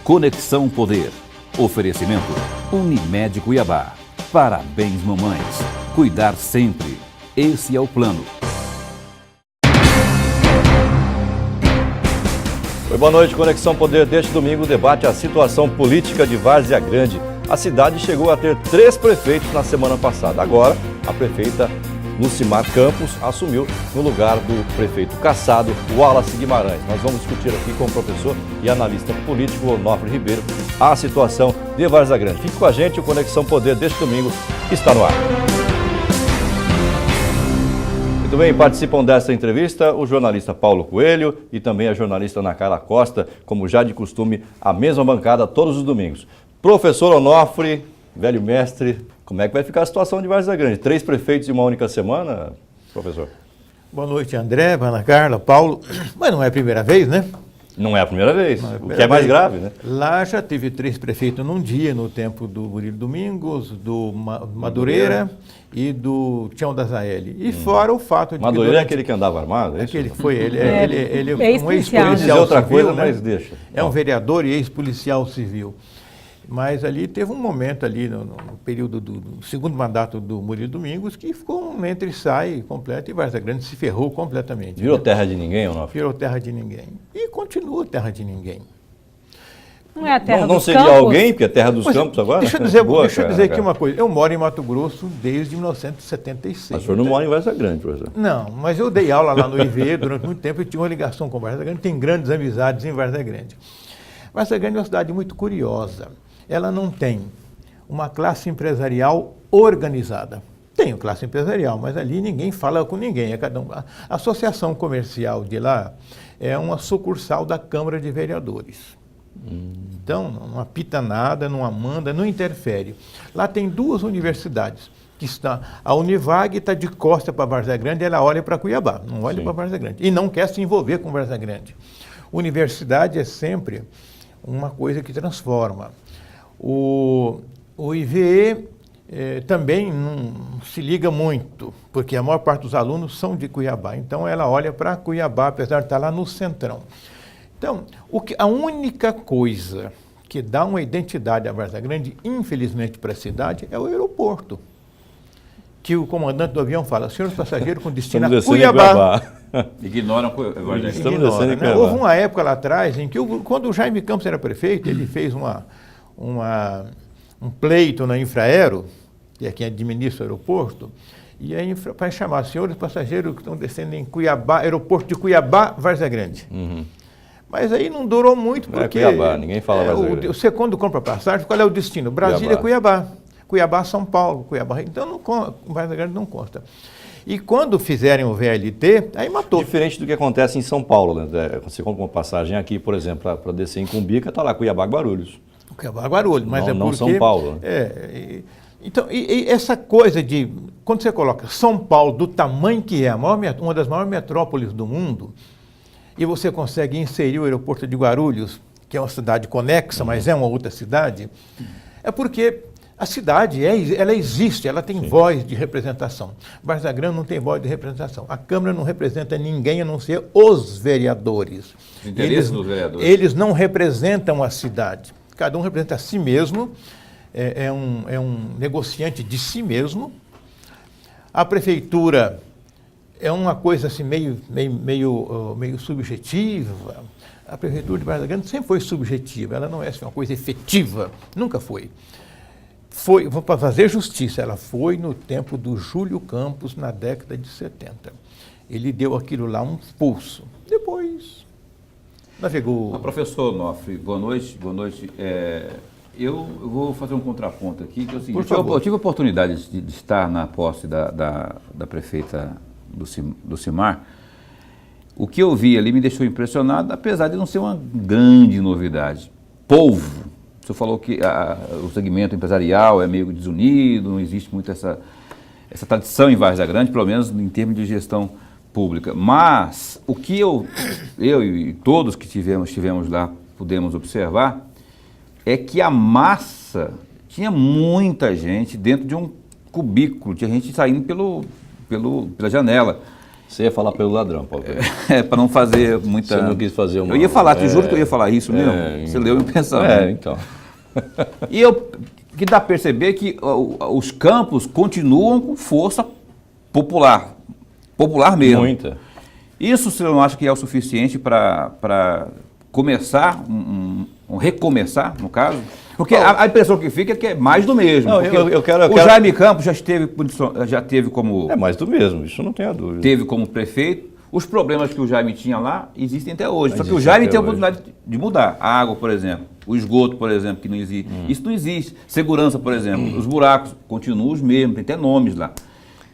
Conexão Poder. Oferecimento Unimed Cuiabá. Parabéns, mamães. Cuidar sempre. Esse é o plano. Oi, boa noite. Conexão Poder deste domingo debate a situação política de Várzea Grande. A cidade chegou a ter 3 prefeitos na semana passada. Agora, a prefeita Lucimar Campos assumiu no lugar do prefeito cassado, Wallace Guimarães. Nós vamos discutir aqui com o professor e analista político Onofre Ribeiro a situação de Várzea Grande. Fique com a gente, o Conexão Poder deste domingo está no ar. Muito bem, participam dessa entrevista o jornalista Paulo Coelho e também a jornalista Ana Carla Costa, como já de costume, a mesma bancada todos os domingos. Professor Onofre, velho mestre, como é que vai ficar a situação de Várzea Grande? 3 prefeitos em uma única semana, professor? Boa noite, André, Ana Carla, Paulo. Mas não é a primeira vez, né? Não é a primeira vez, o que é mais grave, né? Lá já teve 3 prefeitos num dia, no tempo do Murilo Domingos, do Madureira e do Tião da Zaeli. E fora o fato de Madureira é aquele que andava armado, é isso? Aquele que foi ele é um ex-policial Ele dizer outra civil, coisa, né? mas deixa. É um vereador e ex-policial civil. Mas ali teve um momento ali, no período do segundo mandato do Murilo Domingos, que ficou um entra e sai completo e Várzea Grande se ferrou completamente. Virou terra de ninguém, Onofre? Virou terra de ninguém. E continua terra de ninguém. Não é a terra Não dos seria campos? alguém, porque é terra dos campos agora? Deixa eu dizer aqui uma coisa. Eu moro em Mato Grosso desde 1976. Mas o senhor não mora em Várzea Grande, professor? Não, mas eu dei aula lá no IVE durante muito tempo e tinha uma ligação com Várzea Grande. Tem grandes amizades em Várzea Grande. Várzea Grande é uma cidade muito curiosa. Ela não tem uma classe empresarial organizada. Tem uma classe empresarial, mas ali ninguém fala com ninguém. A associação comercial de lá é uma sucursal da Câmara de Vereadores. Então, não apita nada, não amanda, não interfere. Lá tem 2 universidades. A Univag está de costa para Várzea Grande, ela olha para Cuiabá, não olha para Várzea Grande. E não quer se envolver com Várzea Grande. Universidade é sempre uma coisa que transforma. O IVE também não se liga muito, porque a maior parte dos alunos são de Cuiabá. Então, ela olha para Cuiabá, apesar de estar lá no centrão. Então, a única coisa que dá uma identidade à Várzea Grande, infelizmente para a cidade, é o aeroporto. Que o comandante do avião fala, senhores passageiros com destino a Cuiabá. Ignoram Várzea Grande. Descendo em Cuiabá. Houve uma época lá atrás em que, quando o Jaime Campos era prefeito, ele fez um pleito na Infraero, que é quem administra o aeroporto, e aí para chamar senhores passageiros que estão descendo em Cuiabá, aeroporto de Cuiabá, Várzea Grande. Mas aí não durou muito, porque... É Cuiabá, ninguém fala Várzea Grande. Você, quando compra passagem, qual é o destino? Brasília, Cuiabá. Cuiabá, São Paulo, Cuiabá. Então, Várzea Grande não consta. E quando fizerem o VLT, aí matou. Diferente do que acontece em São Paulo, né? Você compra uma passagem aqui, por exemplo, para descer em Cumbica, está lá Cuiabá, Guarulhos. Cuiabá, Guarulhos, mas não, é porque... Não São Paulo. Então, essa coisa de... Quando você coloca São Paulo do tamanho que é, uma das maiores metrópoles do mundo, e você consegue inserir o aeroporto de Guarulhos, que é uma cidade conexa, mas é uma outra cidade, é porque a cidade, ela existe, ela tem voz de representação. Várzea Grande não tem voz de representação. A Câmara não representa ninguém a não ser os vereadores. Os interesses dos vereadores. Eles não representam a cidade. Cada um representa a si mesmo, é um negociante de si mesmo. A prefeitura é uma coisa assim meio subjetiva. A prefeitura de Várzea Grande sempre foi subjetiva, ela não é assim, uma coisa efetiva, nunca foi. Vou para fazer justiça, ela foi no tempo do Júlio Campos, na década de 70. Ele deu aquilo lá um pulso. Depois navegou. Professor Onofre, boa noite. Eu vou fazer um contraponto aqui, que é o seguinte, eu tive a oportunidade de estar na posse da prefeita Lucimar. O que eu vi ali me deixou impressionado, apesar de não ser uma grande novidade. Polvo. O senhor falou que o segmento empresarial é meio desunido, não existe muito essa tradição em Várzea Grande, pelo menos em termos de gestão pública. Mas o que eu e todos que estivemos lá pudemos observar é que a massa tinha muita gente dentro de um cubículo, tinha gente saindo pela janela. Você ia falar pelo ladrão, Paulo. Para não fazer muita... Você não quis fazer uma... Eu ia falar, te juro que eu ia falar isso mesmo. Você leu meu pensamento. Então. E que dá a perceber que os campos continuam com força popular. Popular mesmo. Muita. Isso você não acha que é o suficiente para começar, recomeçar, no caso? Porque a impressão que fica é que é mais do mesmo. Não, eu quero... Jaime Campos já teve como... É mais do mesmo, isso não tem a dúvida. Teve como prefeito. Os problemas que o Jaime tinha lá existem até hoje. Só que o Jaime tem a oportunidade de mudar. A água, por exemplo. O esgoto, por exemplo, que não existe. Isso não existe. Segurança, por exemplo. Os buracos continuam os mesmos, tem até nomes lá.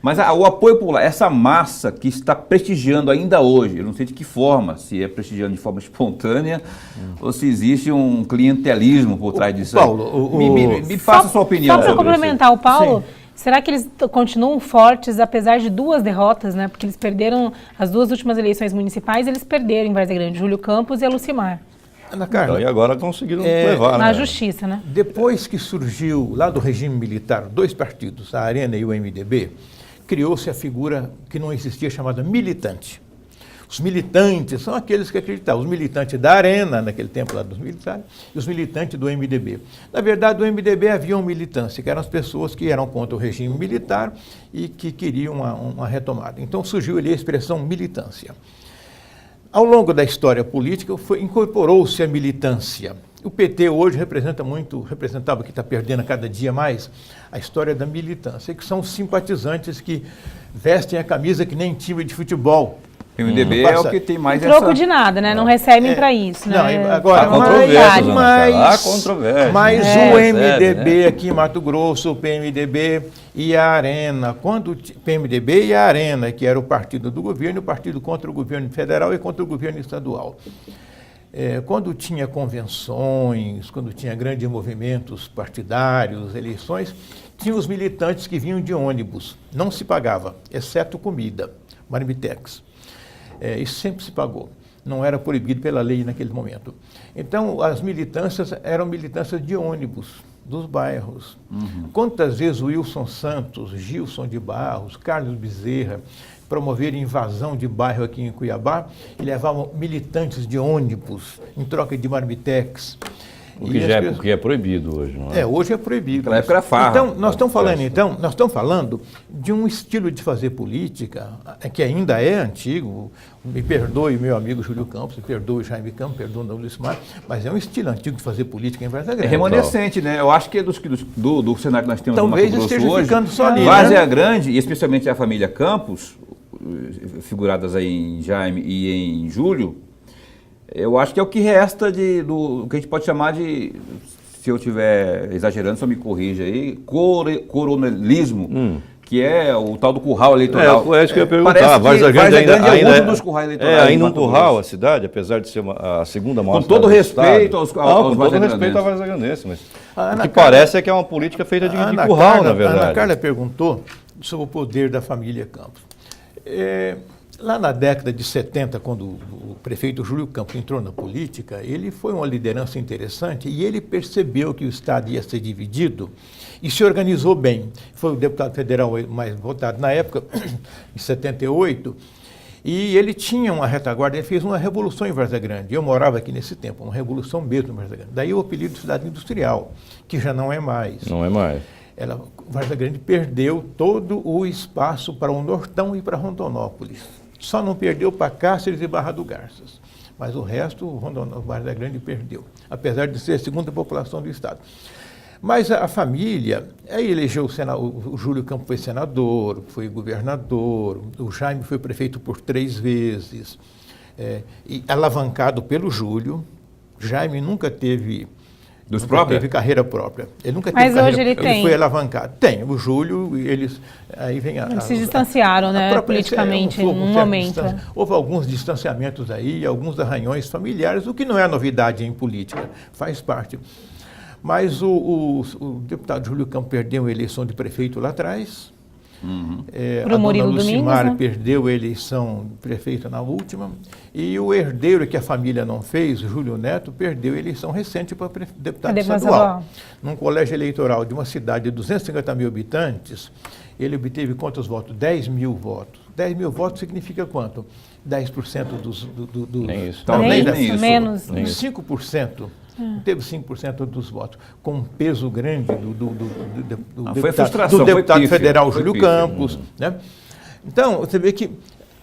Mas o apoio popular, essa massa que está prestigiando ainda hoje, eu não sei de que forma, se é prestigiando de forma espontânea ou se existe um clientelismo por trás disso. Paulo, me faça a sua opinião. Só para complementar o Paulo, será que eles continuam fortes apesar de 2 derrotas, né? Porque eles perderam as 2 últimas eleições municipais, eles perderam em Várzea Grande, Júlio Campos e a Lucimar. Ana Carla, e agora conseguiram levar, na né? justiça, né? Depois que surgiu lá do regime militar 2 partidos, a Arena e o MDB, criou-se a figura que não existia chamada militante. Os militantes são aqueles que acreditavam, os militantes da Arena, naquele tempo lá dos militares, e os militantes do MDB. Na verdade, do MDB havia uma militância, que eram as pessoas que eram contra o regime militar e que queriam uma retomada. Então surgiu ali a expressão militância. Ao longo da história política, incorporou-se a militância. O PT hoje representava, que está perdendo a cada dia mais, a história da militância, que são simpatizantes que vestem a camisa que nem time de futebol. O MDB é o que tem mais troco de nada, né? Não recebem para isso, né? Não, agora, mas o MDB aqui em Mato Grosso, o PMDB e a Arena, PMDB e a Arena, que era o partido do governo, o partido contra o governo federal e contra o governo estadual. Quando tinha convenções, quando tinha grandes movimentos partidários, eleições, tinha os militantes que vinham de ônibus. Não se pagava, exceto comida, marmitex. Isso sempre se pagou. Não era proibido pela lei naquele momento. Então, as militâncias eram militâncias de ônibus, dos bairros. Quantas vezes o Wilson Santos, Gilson de Barros, Carlos Bezerra promoveram invasão de bairro aqui em Cuiabá e levavam militantes de ônibus em troca de marmitex. O que é proibido hoje, não é? Hoje é proibido. Naquela época era farra. Então, nós estamos falando de um estilo de fazer política que ainda é antigo. Me perdoe meu amigo Júlio Campos, me perdoe Jaime Campos, perdoe o Lucimar, mas é um estilo antigo de fazer política em Várzea Grande. É remanescente, né? Eu acho que é do cenário que nós temos no Mato Talvez Grosso esteja hoje, ficando só ali, Várzea né? Grande, e especialmente a família Campos, figuradas aí em Jaime e em Júlio, eu acho que é o que resta do que a gente pode chamar de, se eu estiver exagerando, só me corrija aí, coronelismo, que é o tal do curral eleitoral. É isso que eu ia perguntar. Várzea Grande ainda é um dos currais eleitorais. Ainda um curral a cidade, apesar de ser a segunda maior com todo respeito aos com todo respeito à Várzea Grandense, mas o que parece é que é uma política feita de curral, na verdade. A Ana Carla perguntou sobre o poder da família Campos. Lá na década de 70, quando o prefeito Júlio Campos entrou na política, ele foi uma liderança interessante e ele percebeu que o Estado ia ser dividido e se organizou bem. Foi o deputado federal mais votado na época, em 78, e ele tinha uma retaguarda, ele fez uma revolução em Várzea Grande. Eu morava aqui nesse tempo, uma revolução mesmo em Várzea Grande. Daí o apelido de cidade industrial, que já não é mais. Não é mais. Várzea Grande perdeu todo o espaço para o Nortão e para Rondonópolis. Só não perdeu para Cáceres e Barra do Garças. Mas o resto, o Várzea Grande perdeu, apesar de ser a segunda população do Estado. Mas a família, aí elegeu o Júlio Campos foi senador, foi governador, o Jaime foi prefeito por 3 vezes, e alavancado pelo Júlio. Jaime nunca teve... teve carreira própria. Ele nunca teve carreira. Mas hoje ele tem. Ele foi alavancado. Tem. O Júlio, eles... Aí vem eles se distanciaram, né, politicamente, num momento. Houve alguns distanciamentos aí, alguns arranhões familiares, o que não é novidade em política, faz parte. Mas o deputado Júlio Campos perdeu a eleição de prefeito lá atrás, Pro Murilo Domingos, Lucimar né? perdeu a eleição de prefeito na última, e o herdeiro que a família não fez, Júlio Neto, perdeu a eleição recente para deputado estadual. Num colégio eleitoral de uma cidade de 250 mil habitantes, ele obteve quantos votos? 10 mil votos. 10 mil votos significa quanto? 10% dos... Nem isso. Talvez Nem nem isso, isso. menos. Nem 5%. Teve 5% dos votos, com um peso grande Foi frustração, do deputado foi pífio, federal foi Júlio pífio. Campos. Né? Então, você vê que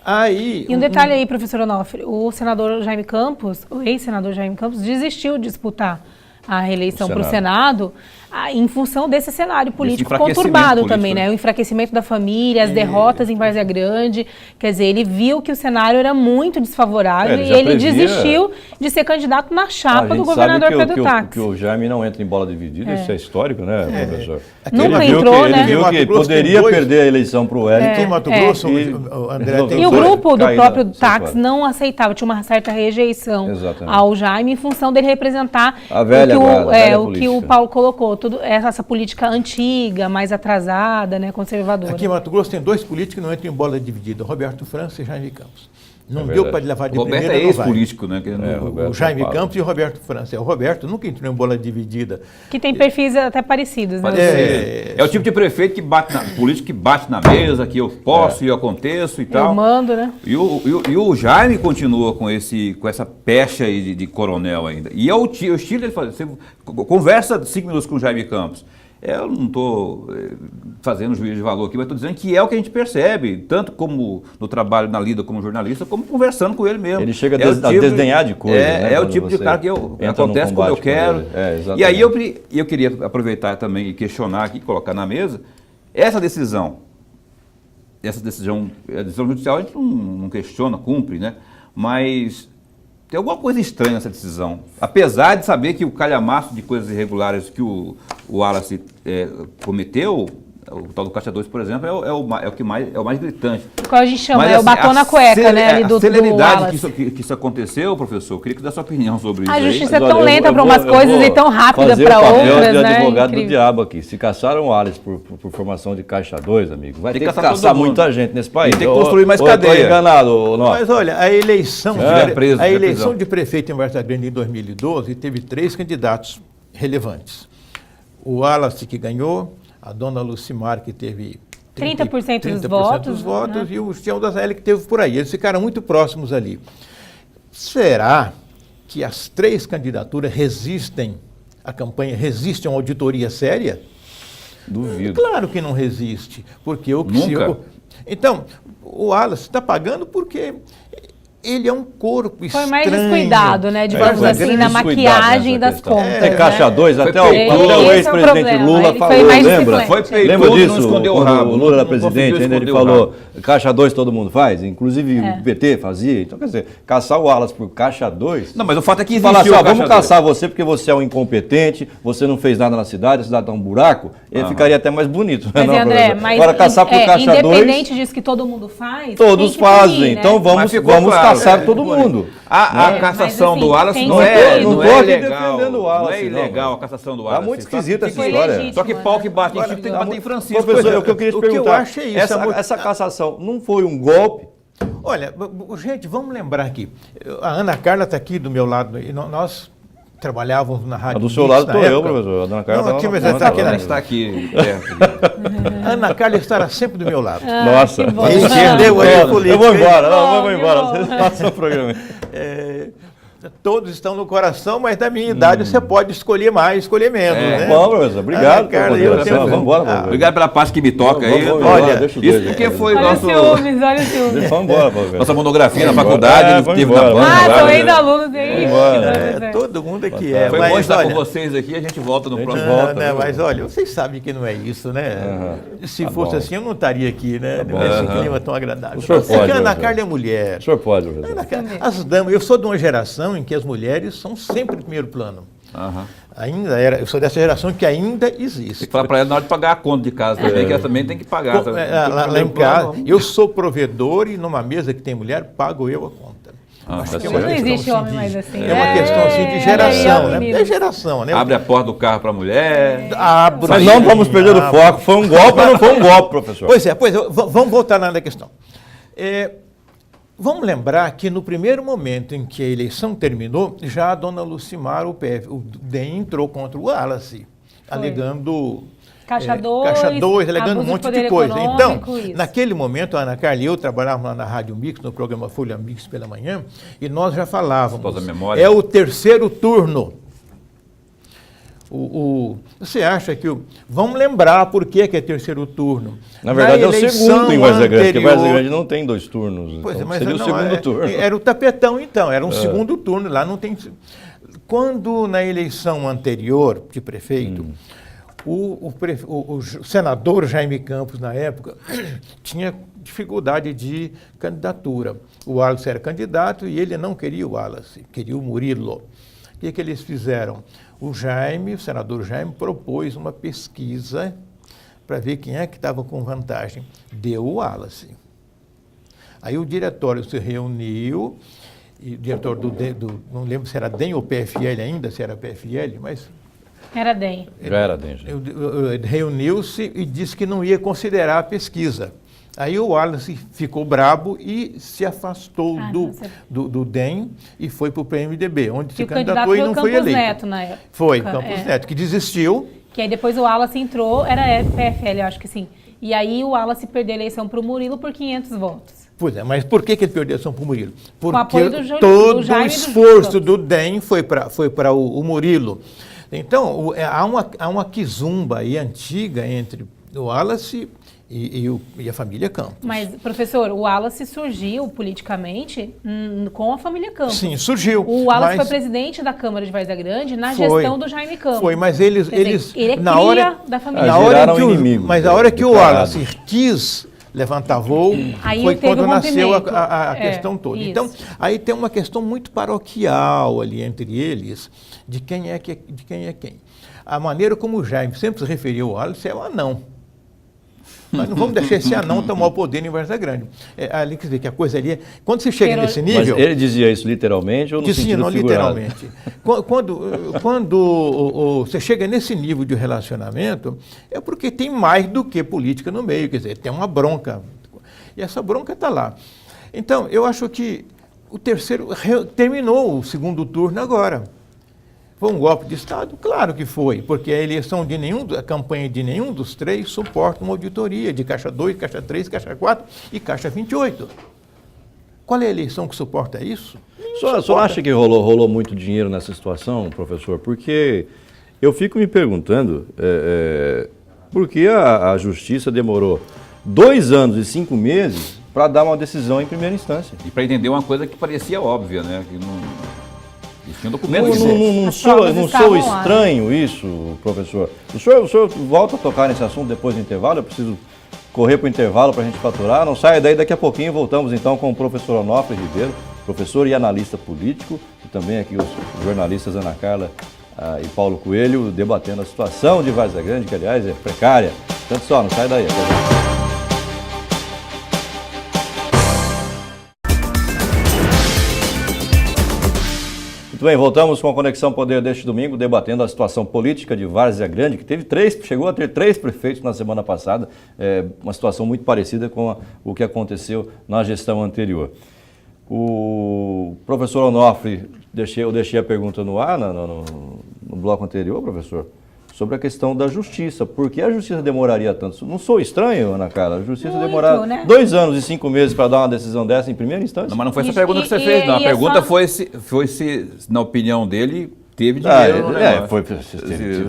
aí... E um detalhe aí, professor Onofre, o senador Jaime Campos, o ex-senador Jaime Campos, desistiu de disputar a reeleição para o Senado em função desse cenário político conturbado político, também, né? O enfraquecimento da família, as derrotas em Várzea Grande. Quer dizer, ele viu que o cenário era muito desfavorável Ele e já ele previa- desistiu de ser candidato na A chapa gente do governador sabe Pedro Táxi. que o Jaime não entra em bola dividida, isso é histórico, né, professor? Nunca Ele viu entrou, que, né? Ele viu que Mato Grosso tem poderia dois- perder a eleição para o Wellington. Aqui em Mato É. Grosso, E- o André resolveu tem E o Foi grupo do caída, próprio sai Táxi fora. não aceitava, tinha uma certa rejeição Exatamente. ao Jaime em função dele representar A velha guarda, a velha o que política. o Paulo colocou, essa política antiga, mais atrasada, né, conservadora. Aqui em Mato Grosso tem dois políticos que não entram em bola dividida, Roberto França e Jaime Campos. Não deu verdade. para levar de O Roberto primeira, é não vai. ex-político, né? Roberto O Jaime Paulo. Campos e o Roberto França. O Roberto nunca entrou em bola dividida. Que tem perfis até parecidos, né? É o tipo de prefeito que bate político que bate na mesa, que eu posso e eu aconteço e Eu tal. mando, né? E o Jaime continua com essa pecha aí de coronel ainda. E é o estilo dele fazer. Você conversa 5 minutos com o Jaime Campos. Eu não estou fazendo juízo de valor aqui, mas estou dizendo que é o que a gente percebe, tanto como no trabalho, na lida como jornalista, como conversando com ele mesmo. Ele chega É o a desdenhar de coisas, né, É o quando tipo de você cara que entra num acontece como eu combate com quero. ele. É, exatamente. E aí eu queria aproveitar também e questionar aqui, colocar na mesa, essa decisão, a decisão judicial a gente não questiona, cumpre, né? Mas tem alguma coisa estranha nessa decisão. Apesar de saber que o calhamaço de coisas irregulares que o Wallace cometeu, o tal do Caixa 2, por exemplo, é o mais gritante. Qual a gente chama? Mas, É o assim, batom na cueca, né? Ali do a celeridade Wallace. que isso aconteceu, professor, eu queria que dê a sua opinião sobre isso A aí. justiça é Mas, tão olha, lenta eu para vou- umas eu coisas vou e tão rápida fazer para o papel outras, de né? advogado do Incrível. diabo aqui. Se caçaram o Alice por formação de Caixa 2, amigo, vai Tem ter que que caçar caçar todo mundo. muita gente nesse país. E tem que construir mais cadeia. Eu tô enganado, ou não? Mas olha, a eleição, preso, a já eleição prisão. de prefeito em Várzea Grande em 2012 teve 3 candidatos relevantes. O Wallace, que ganhou, a dona Lucimar, que teve 30% dos votos, né? e o Tião da Zélia, que teve por aí. Eles ficaram muito próximos ali. Será que as 3 candidaturas resistem à campanha, resistem a uma auditoria séria? Duvido. Claro que não resiste, porque o que Nunca. Então, o Wallace está pagando porque ele é um corpo estranho. Foi mais descuidado, né? Digamos foi assim, grande na descuidado maquiagem nessa das questão. contas. Tem Caixa 2, até Foi o peitudo. até o Esse é o ex-presidente problema, Lula ele foi falou, mais lembra? disciplinado. Foi peitudo, Lembra não disso? escondeu o Quando rabo. o Lula era Não conseguiu presidente, ainda ele esconder o falou, Caixa 2 todo mundo faz, inclusive É. o PT fazia. Então, quer dizer, caçar o Wallace por Caixa 2... Não, mas o fato é que Falar assim, existiu ó, o Caixa vamos 2. caçar você porque você é um incompetente, você não fez nada na cidade, a cidade tá um buraco, ele ficaria até mais bonito. Mas, né, André, professor? mas Agora, caçar por Caixa 2... independente disso que todo mundo faz, Todos tem que fazem, punir, né? então Mas vamos ficou claro, caçar todo mundo. A cassação mas, assim, do Wallace tem não que é, punir. não Não é tô aqui ilegal. defendendo o Wallace, não é não, ilegal velho. a cassação do Tá Wallace. muito Só que esquisita essa tem que- história. Só que pau que bate em Chico tem que bater em Francisco. Professor, o que eu queria te O que eu perguntar, acho é isso, essa cassação não foi um golpe? Olha, gente, vamos lembrar aqui. A Ana Carla está aqui do meu lado. E nós trabalhávamos na rádio. Do seu Mix lado na estou eu, época. professor. A dona Carla Não, tá aqui, lá mas na ela está aqui, frente. Ela está aqui perto. A Ana Carla estará sempre do meu lado. Nossa. que bom. Entendeu? Eu vou embora, não, Bom, vamos que embora. bom. Vocês façam o programa. Todos estão no coração, mas da minha idade você pode escolher mais, escolher menos. né? Bom, professor, obrigado. Cara, pela eu consideração. tenho- Vamos embora, Ah, professor. Obrigado pela parte que me toca aí. Vamos Olha, embora, deixa os Isso dois porque aí. foi Olha o nosso, ciúmes, olha o ciúmes. Vamos embora, professor. nossa monografia na Vamos faculdade, embora. ele Vamos teve embora, na vamos banca. Ah, embora. são né? ex-alunos aí. Vambora. Todo mundo aqui é. Foi bom Mas, estar olha, com vocês aqui, a gente volta no próximo. volta, né, viu? mas olha, vocês sabem que não é isso, né? Se Tá fosse bom. assim, eu não estaria aqui, né? bom. Nesse clima tão agradável. O senhor Porque pode, a Ana professor. Carla é mulher. O senhor pode, professor. As damas, eu sou de uma geração em que as mulheres são sempre em primeiro plano. Aham. Eu sou dessa geração que ainda Tem existe. que falar para ela na hora de pagar a conta de casa também, que ela também tem que pagar. Lá em casa, eu sou provedor e numa mesa que tem mulher, pago eu a conta. Acho que é Não uma questão, existe assim, homem mais assim. É uma questão assim, de geração, né? É geração, né? Abre a porta do carro para a mulher. Abro, Mas não vamos perder o foco. Foi um golpe ou não foi um golpe, professor? Pois é, vamos voltar na questão. Vamos lembrar que no primeiro momento em que a eleição terminou, já a dona Lucimar, o DEM entrou contra o Wallace, alegando Caixa 2, alegando um monte de coisa. Então, isso. naquele momento, a Ana Carla e eu trabalhávamos lá na Rádio Mix, no programa Folha Mix pela manhã, e nós já falávamos, é o terceiro turno. Você acha que... Vamos lembrar por que é terceiro turno. Na verdade, é o segundo em Várzea Grande, porque Várzea Grande não tem 2 turnos. Pois então mas seria o segundo turno. Era o tapetão, então, era um segundo turno. Lá não tem... Quando na eleição anterior de prefeito, o senador Jaime Campos, na época, tinha dificuldade de candidatura. O Wallace era candidato e ele não queria o Wallace, queria o Murilo. O que eles fizeram? O senador Jaime, propôs uma pesquisa para ver quem é que estava com vantagem. Deu o Wallace. Aí o diretório se reuniu, e o diretor não lembro se era DEM ou PFL ainda, se era PFL, mas... Era DEM. Já era DEM. Reuniu-se e disse que não ia considerar a pesquisa. Aí o Wallace ficou brabo e se afastou do DEM e foi para o PMDB, onde se candidatou e não foi eleito. Neto, na época. Foi, Campos Neto, que desistiu. Que aí depois o Wallace entrou, era PFL, eu acho que sim. E aí o Wallace perdeu a eleição para o Murilo por 500 votos. Pois é, mas por que ele perdeu a eleição para o Murilo? Porque todo o esforço do DEM foi para o Murilo. Então, há uma quizumba aí antiga entre o Wallace e a família Campos. Mas, professor, o Wallace surgiu politicamente com a família Campos. Sim, surgiu. O Wallace foi presidente da Câmara de Várzea Grande na gestão do Jaime Campos. Foi, mas eles ele é na hora da família Campos. Mas a hora que o Wallace quis levantar voo, foi quando nasceu a questão toda. Isso. Então, aí tem uma questão muito paroquial ali entre eles, de quem é quem. A maneira como o Jaime sempre se referiu ao Wallace é o anão. Mas não vamos deixar esse anão tomar o poder em Várzea Grande. Ali, quer dizer, que a coisa ali... Quando você chega nesse nível... Mas ele dizia isso literalmente ou no sentido figurado? Literalmente. Quando você chega nesse nível de relacionamento, é porque tem mais do que política no meio, quer dizer, tem uma bronca. E essa bronca está lá. Então, eu acho que o terceiro... Terminou o segundo turno agora. Foi um golpe de Estado? Claro que foi, porque a campanha de nenhum dos três suporta uma auditoria de Caixa 2, Caixa 3, Caixa 4 e Caixa 28. Qual é a eleição que suporta isso? O senhor acha que rolou muito dinheiro nessa situação, professor? Porque eu fico me perguntando por que a Justiça demorou 2 anos e 5 meses para dar uma decisão em primeira instância. E para entender uma coisa que parecia óbvia, né? Que não... Tinha documento não sou estranho isso, professor. O senhor volta a tocar nesse assunto depois do intervalo? Eu preciso correr para o intervalo para a gente faturar. Não saia daí, daqui a pouquinho voltamos então com o professor Onofre Ribeiro, professor e analista político, e também aqui os jornalistas Ana Carla e Paulo Coelho debatendo a situação de Várzea Grande, que aliás é precária. Tanto só, não sai daí. Muito bem, voltamos com a Conexão Poder deste domingo, debatendo a situação política de Várzea Grande, que chegou a ter 3 prefeitos na semana passada, uma situação muito parecida com o que aconteceu na gestão anterior. O professor Onofre, eu deixei a pergunta no ar, no bloco anterior, professor, sobre a questão da justiça. Por que a justiça demoraria tanto? Não sou estranho, Ana Carla, a justiça demorar 2 anos e 5 meses para dar uma decisão dessa em primeira instância? Não, mas não foi essa a pergunta que você fez, não. A pergunta foi se, na opinião dele, teve dinheiro.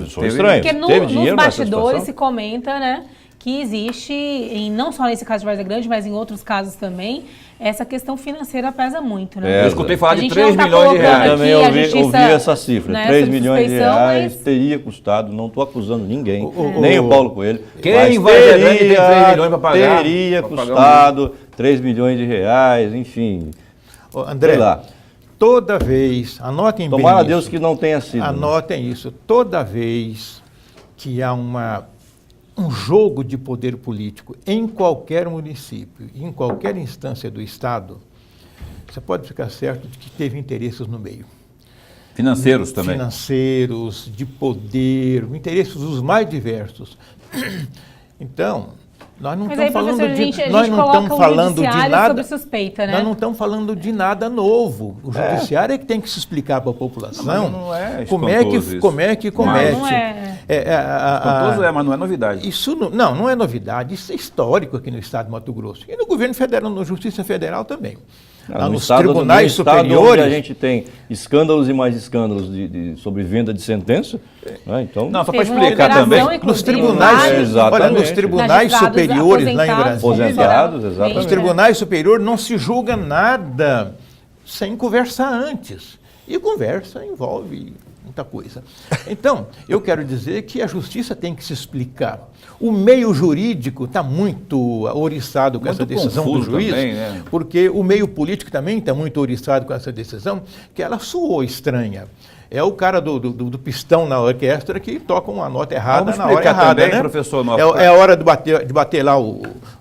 Sou estranho. Porque nos bastidores se comenta, né, que existe, não só nesse caso de Várzea Grande, mas em outros casos também, essa questão financeira pesa muito, né? Eu escutei falar de 3 milhões de reais. Eu também ouvi essa cifra. Né, 3 milhões de reais teria custado, não estou acusando ninguém, nem o Paulo Coelho. Quem vai ter 3 milhões para pagar? Teria custado 3 milhões de reais, enfim. André, toda vez, anotem bem Tomara a Deus que não tenha sido. Anotem isso. Toda vez que há um jogo de poder político em qualquer município, em qualquer instância do Estado, você pode ficar certo de que teve interesses no meio. Financeiros também. Financeiros, de poder, interesses os mais diversos. Então, nós não estamos falando de nós não estamos falando de nada sobre suspeita, né? Nós não estamos falando de nada novo. O judiciário é que tem que se explicar para a população como é que comete. Não é. Espantoso mas não é novidade. Isso não é novidade. Isso é histórico aqui no estado de Mato Grosso e no governo federal, na Justiça Federal também. Lá nos tribunais superiores, a gente tem escândalos e mais escândalos sobre venda de sentença. Né? Então, só para explicar também. Nos tribunais, olha, nos tribunais superiores lá em Brasília, nos tribunais superiores não se julga nada sem conversar antes. E conversa envolve muita coisa. Então, eu quero dizer que a justiça tem que se explicar. O meio jurídico está muito ouriçado com essa decisão do juiz, também, né? Porque o meio político também está muito ouriçado com essa decisão, que ela soou estranha. É o cara do pistão na orquestra que toca uma nota errada na hora errada, também, né? Professor, é a hora de bater lá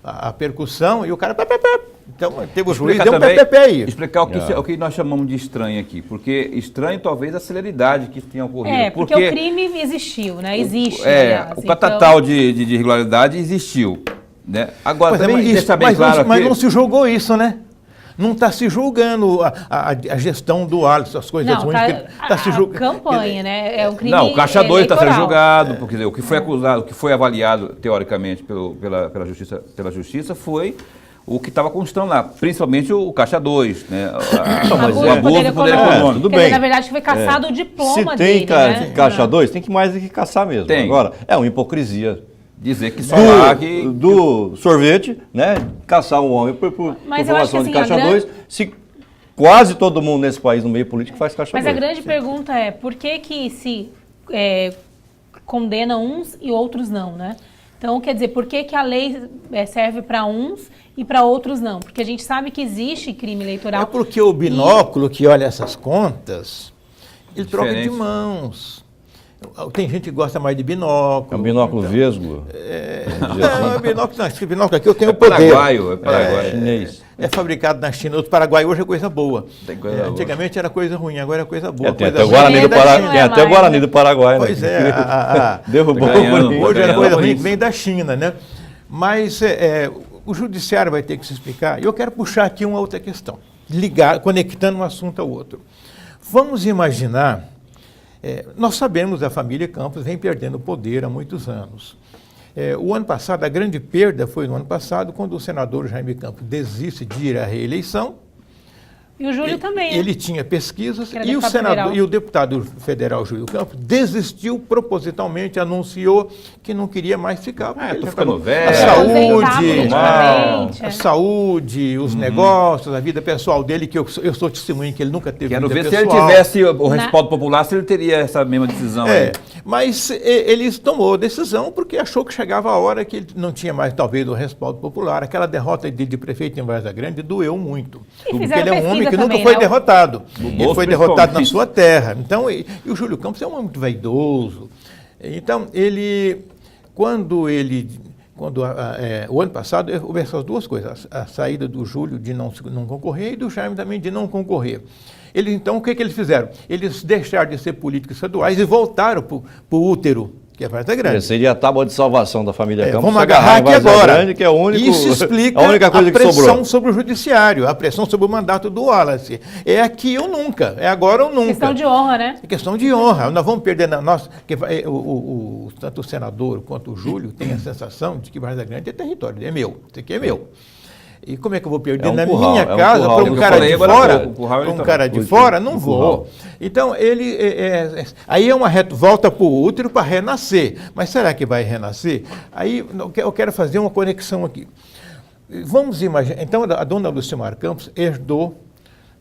a percussão e o cara... Então, teve o juiz, deu um PPP aí. Explicar o que nós chamamos de estranho aqui, porque estranho talvez a celeridade que tenha ocorrido. Porque o crime existiu, né? Existe, aliás. O catatal de irregularidade existiu, né? Agora, também deixa bem claro mas não se julgou isso, né? Não está se julgando a gestão do Alisson, as coisas ruins. Tá se julgando. Campanha, né? É um crime. Não, o Caixa 2 está sendo julgado, porque o que foi acusado, o que foi avaliado teoricamente pela justiça foi o que estava constando lá, principalmente o Caixa 2, né? O abuso do poder econômico. Tudo bem. Na verdade, foi caçado o diploma dele. Se tem Caixa 2, tem que mais do que caçar mesmo. Tem. Agora, é uma hipocrisia dizer que só do sorvete, né? Caçar um homem por formação de Caixa 2, se quase todo mundo nesse país, no meio político, faz Caixa 2. Mas a grande pergunta é, por que se condena uns e outros não, né? Então, quer dizer, por que a lei serve para uns e para outros não? Porque a gente sabe que existe crime eleitoral. É porque o binóculo que olha essas contas, ele troca de mãos. Tem gente que gosta mais de binóculo. É um binóculo vesgo? Não, esse binóculo aqui eu tenho poder. É paraguaio. Chinês. É fabricado na China. O Paraguai hoje é coisa boa. Antigamente era coisa ruim, agora é coisa boa. Tem até o Guarani do Paraguai. Pois é. Derrubou hoje era coisa ruim que vem da China, né? Mas o judiciário vai ter que se explicar. E eu quero puxar aqui uma outra questão, conectando um assunto ao outro. Vamos imaginar, nós sabemos que a família Campos vem perdendo poder há muitos anos. O ano passado, a grande perda foi no ano passado, quando o senador Jaime Campos desiste de ir à reeleição. E o Júlio também. Ele tinha pesquisas e o deputado federal Júlio Campos desistiu propositalmente, anunciou que não queria mais ficar. Ele ficando velho. A saúde, os negócios, a vida pessoal dele, que eu sou testemunha que ele nunca teve vida pessoal. Se ele tivesse o respaldo popular, se ele teria essa mesma decisão. Mas ele tomou a decisão porque achou que chegava a hora que ele não tinha mais, talvez, o respaldo popular. Aquela derrota de prefeito em Várzea Grande doeu muito. Porque ele é um homem que nunca foi derrotado. Ele foi derrotado na sua terra. Então, e o Júlio Campos é um homem muito vaidoso. Então, o ano passado, houve essas duas coisas. A saída do Júlio de não concorrer e do Jaime também de não concorrer. Então, o que eles fizeram? Eles deixaram de ser políticos estaduais e voltaram para o útero, que é Várzea Grande. Seria a tábua de salvação da família Campos. Vamos agarrar aqui agora. Grande, que é Isso explica a única coisa a pressão que sobrou sobre o judiciário, a pressão sobre o mandato do Wallace. É aqui ou nunca, é agora ou nunca. Questão de honra, né? É questão de honra. Nós vamos perder tanto o senador quanto o Júlio tem a sensação de que Várzea Grande é território, é meu, isso aqui é meu. E como é que eu vou perder na minha casa para um cara de fora? Para um cara de fora, não vou. Então, aí volta para o útero para renascer. Mas será que vai renascer? Aí eu quero fazer uma conexão aqui. Vamos imaginar. Então, a dona Lucimar Campos herdou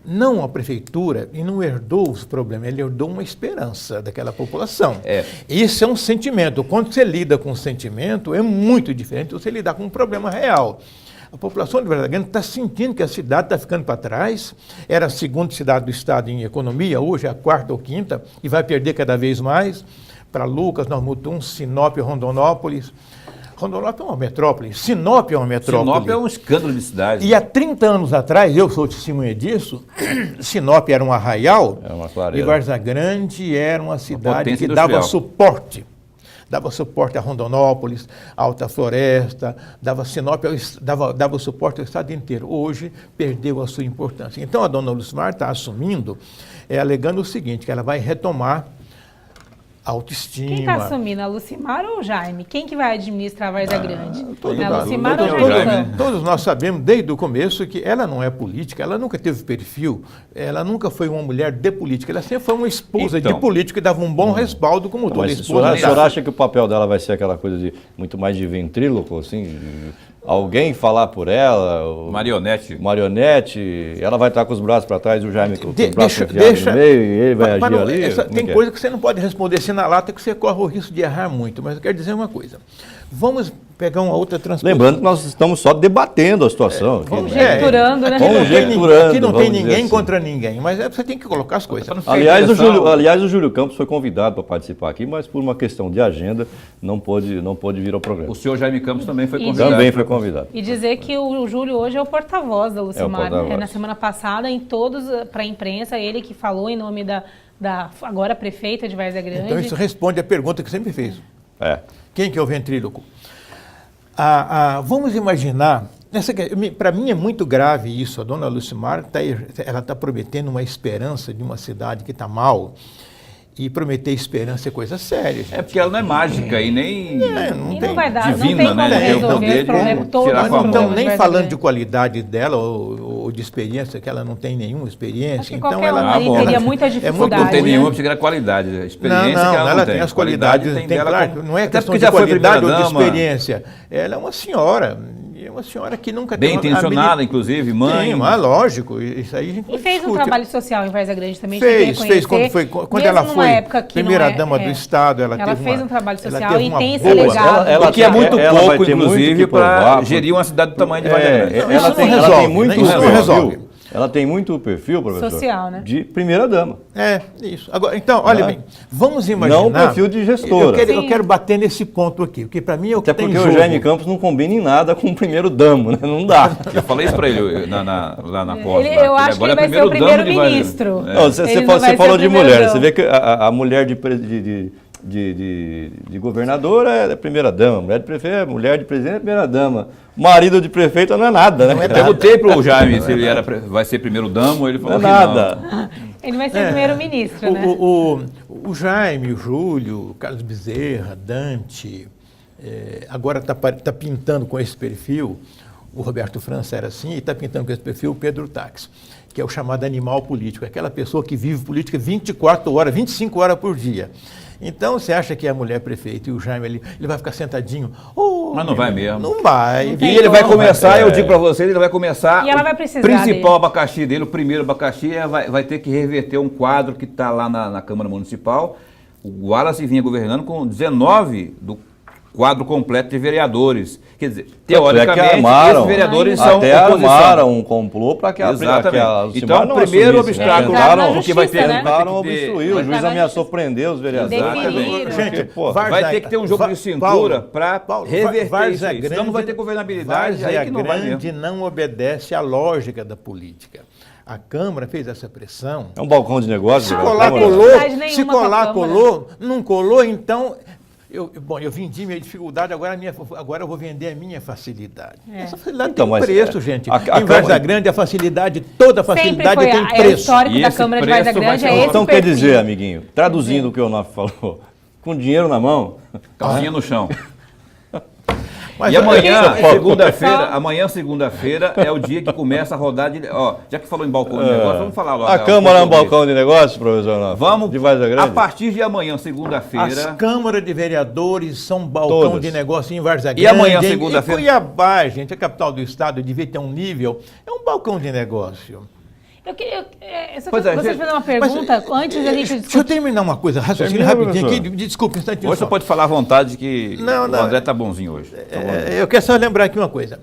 não a prefeitura e não herdou os problemas, ele herdou uma esperança daquela população. Isso é um sentimento. Quando você lida com um sentimento, é muito diferente de você lidar com um problema real. A população de Várzea Grande está sentindo que a cidade está ficando para trás. Era a segunda cidade do estado em economia, hoje é a quarta ou quinta, e vai perder cada vez mais para Lucas, Nós Mutum, Sinop, Rondonópolis. Rondonópolis é uma metrópole, Sinop é uma metrópole. Sinop é um escândalo de cidade. E há 30 anos atrás, eu sou testemunha disso, Sinop era um arraial e Várzea Grande era uma cidade que dava suporte. Dava suporte a Rondonópolis, a Alta Floresta, dava suporte ao estado inteiro. Hoje perdeu a sua importância. Então a dona Lucimar está assumindo, alegando o seguinte, que ela vai retomar a autoestima. Quem está assumindo, a Lucimar ou o Jaime? Quem que vai administrar a Várzea Grande? A Lucimar ou o Jaime? Todos nós sabemos desde o começo que ela não é política, ela nunca teve perfil, ela nunca foi uma mulher de política, ela sempre foi uma esposa de político e dava um bom respaldo como toda esposa. O senhor acha que o papel dela vai ser aquela coisa de muito mais de ventríloco, assim? Alguém falar por ela? Marionete. Ela vai estar com os braços para trás e o Jaime com os braços enfiados no meio e ele vai agir ali? Tem coisa que você não pode responder assim na lata, que você corre o risco de errar muito, mas eu quero dizer uma coisa. Vamos pegar uma outra transposição. Lembrando que nós estamos só debatendo a situação. Conjecturando, né? Aqui não tem ninguém contra ninguém, mas você tem que colocar as coisas. Aliás, o Júlio Campos foi convidado para participar aqui, mas por uma questão de agenda não pôde vir ao programa. O senhor Jaime Campos também foi convidado. Também foi convidado. E dizer que o Júlio hoje é o porta-voz da Lucimar. Na semana passada, em todos, para a imprensa, ele que falou em nome da agora prefeita de Várzea Grande. Então isso responde a pergunta que você me fez. Quem que é o ventríloco? Vamos imaginar, para mim é muito grave isso, a dona Lucimar ela está prometendo uma esperança de uma cidade que está mal, e prometer esperança é coisa séria. Gente. É porque ela não é mágica e nem não vai dar, divina, não tem como resolver o problema todo. Então, nem falando de qualidade dela ou de experiência, que ela não tem nenhuma experiência. Então ela teria muita dificuldade. Não tem nenhuma, porque era qualidade. A experiência ela tem as qualidades. Não é questão de qualidade ou de experiência. Ela é uma senhora. É uma senhora que nunca bem intencionada, inclusive, mãe. Sim, mas lógico, isso aí a gente E fez um trabalho social em Várzea Grande também. Fez quando ela foi primeira-dama do Estado. Ela fez um trabalho social e tem esse legado. Ela que é muito pouco, inclusive, para gerir uma cidade do tamanho de Várzea Grande. Ela tem muito perfil. Ela tem muito perfil, professor, social, né? De primeira-dama. Isso. Agora, então, olha bem, vamos imaginar... Não o perfil de gestora. Eu quero bater nesse ponto aqui, porque para mim é o que Até tem porque o Jaime Campos não combina em nada com o primeiro-damo, né? Não dá. Eu falei isso para ele lá na pós. Eu acho que ele vai ser o primeiro-ministro. Você falou de mulher, você vê que a mulher de governadora é primeira-dama, mulher de prefeito é mulher de presidente é primeira-dama. Marido de prefeito não é nada, né? Eu perguntei para o Jaime se ele vai ser primeiro-damo, ele falou não é nada. Não. Ele vai ser primeiro-ministro, né? O Jaime, o Júlio, o Carlos Bezerra, Dante, agora está pintando com esse perfil, o Roberto França era assim, e está pintando com esse perfil o Pedro Táxi, que é o chamado animal político, aquela pessoa que vive política 24 horas, 25 horas por dia. Então, você acha que a mulher prefeita e o Jaime ele vai ficar sentadinho? Mas não vai mesmo. Não vai. E ele vai começar, eu digo para vocês, ele vai começar. E ela vai precisar o principal abacaxi dele, o primeiro abacaxi, vai ter que reverter um quadro que está lá na Câmara Municipal. O Wallace vinha governando com 19 do quadro completo de vereadores. Quer dizer, teoricamente, esses vereadores são até armaram um complô para que a então, o primeiro obstáculo que vai ter, tentaram obstruir, o juiz ameaçou prender os vereadores. Gente, vai ter que ter um jogo de cintura para reverter isso aí. Senão não vai ter governabilidade, aí que não vai mesmo. Várzea Grande não obedece à lógica da política. A Câmara fez essa pressão. É um balcão de negócios. Se colar, colou, não colou, então... Eu vendi minha dificuldade, agora eu vou vender a minha facilidade. Essa facilidade tem um preço, gente. Em Várzea Grande, toda a facilidade tem preço. O histórico da Câmara de Várzea Grande é esse. Então quer dizer, amiguinho, traduzindo o que o Onofre falou, com dinheiro na mão... Calcinha no chão. Mas e amanhã, segunda-feira, é o dia que começa a rodar de... já que falou em balcão de negócio, vamos falar logo. A Câmara é um balcão de negócio, professor Onofre? Vamos, de Várzea Grande? A partir de amanhã, segunda-feira... As câmaras de vereadores são balcão de negócio em Várzea Grande. E amanhã, segunda-feira... Em Cuiabá, gente, a capital do estado, devia ter um nível, é um balcão de negócio. Eu gostaria de fazer uma pergunta antes da gente discutir. Deixa eu terminar uma coisa, raciocínio rapidinho aqui. Desculpe, um instantinho. Hoje você pode falar à vontade que o André está bonzinho hoje. Eu quero só lembrar aqui uma coisa.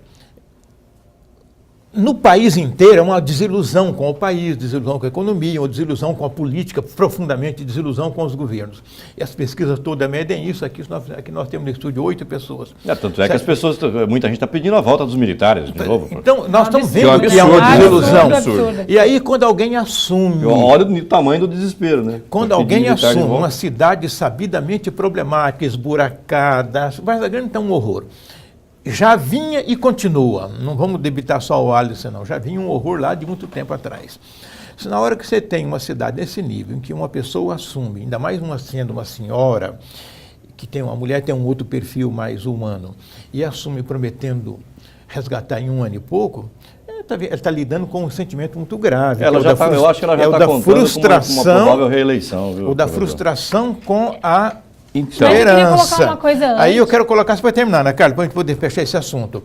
no país inteiro é uma desilusão com o país, desilusão com a economia, uma desilusão com a política, profundamente desilusão com os governos. E as pesquisas todas medem isso. Aqui nós temos no estúdio 8 pessoas. Tanto é que as pessoas, muita gente está pedindo a volta dos militares de novo. Então, nós estamos vendo absurdo, que é uma desilusão. absurdo. E aí, quando alguém assume... Olha o tamanho do desespero, né? Quando alguém assume uma cidade sabidamente problemática, esburacada, Várzea Grande está um horror. Já vinha e continua, não vamos debitar só o Alisson, não, já vinha um horror lá de muito tempo atrás. Se na hora que você tem uma cidade nesse nível, em que uma pessoa assume, ainda mais sendo uma senhora, que tem uma mulher, tem um outro perfil mais humano, e assume prometendo resgatar em 1 ano e pouco, ela está lidando com um sentimento muito grave. Eu acho que ela já está contando com uma provável reeleição. Viu, ou da frustração com a Então, Mas eu queria esperança. colocar uma coisa antes. Aí eu quero colocar isso para terminar, né, Carlos, para a gente poder fechar esse assunto.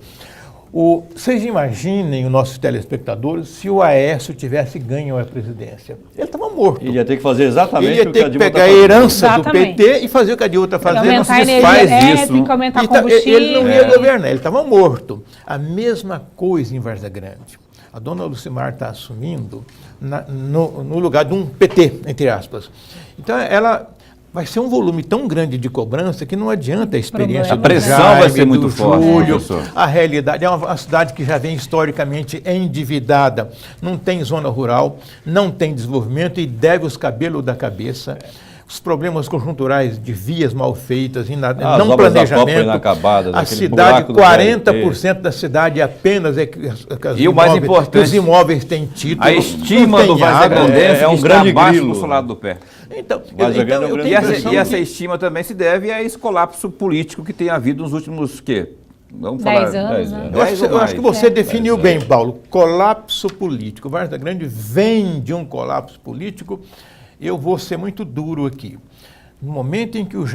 Vocês imaginem, os nossos telespectadores, se o Aécio tivesse ganho a presidência. Ele estava morto. Ele ia ter que fazer exatamente Ele ia o que a ter que Dilma pegar a está fazendo. herança Exatamente. do PT e fazer o que a Dilma está fazendo. Não se Aumentar a desfaz energia disso. elétrica, aumentar Então, combustível. ele não ia governar, ele estava morto. A mesma coisa em Várzea Grande. A dona Lucimar está assumindo no lugar de um PT, entre aspas. Então, ela vai ser um volume tão grande de cobrança que não adianta a experiência A do pressão Jaime, vai ser muito do forte, Júlio, professor. a realidade é uma cidade que já vem historicamente endividada, não tem zona rural, não tem desenvolvimento e deve os cabelos da cabeça. Os problemas conjunturais de vias mal feitas, não obras da planejamento. Copa inacabadas, A aquele cidade, buraco do 40% da cidade apenas é que E o mais importante, os imóveis têm título. a estima não do tem Várzea água. Grandense é um está grande abaixo grilo. do solado do pé. Então, Várzea Grande é um eu grande tenho a E impressão essa que- estima também se deve a esse colapso político que tem havido nos últimos, Vamos 10 falar, anos, 10 né? Eu acho, ou eu acho que mais. você definiu bem, Paulo. Colapso político. Várzea Grande vem de um colapso político. Eu vou ser muito duro aqui. No momento em que o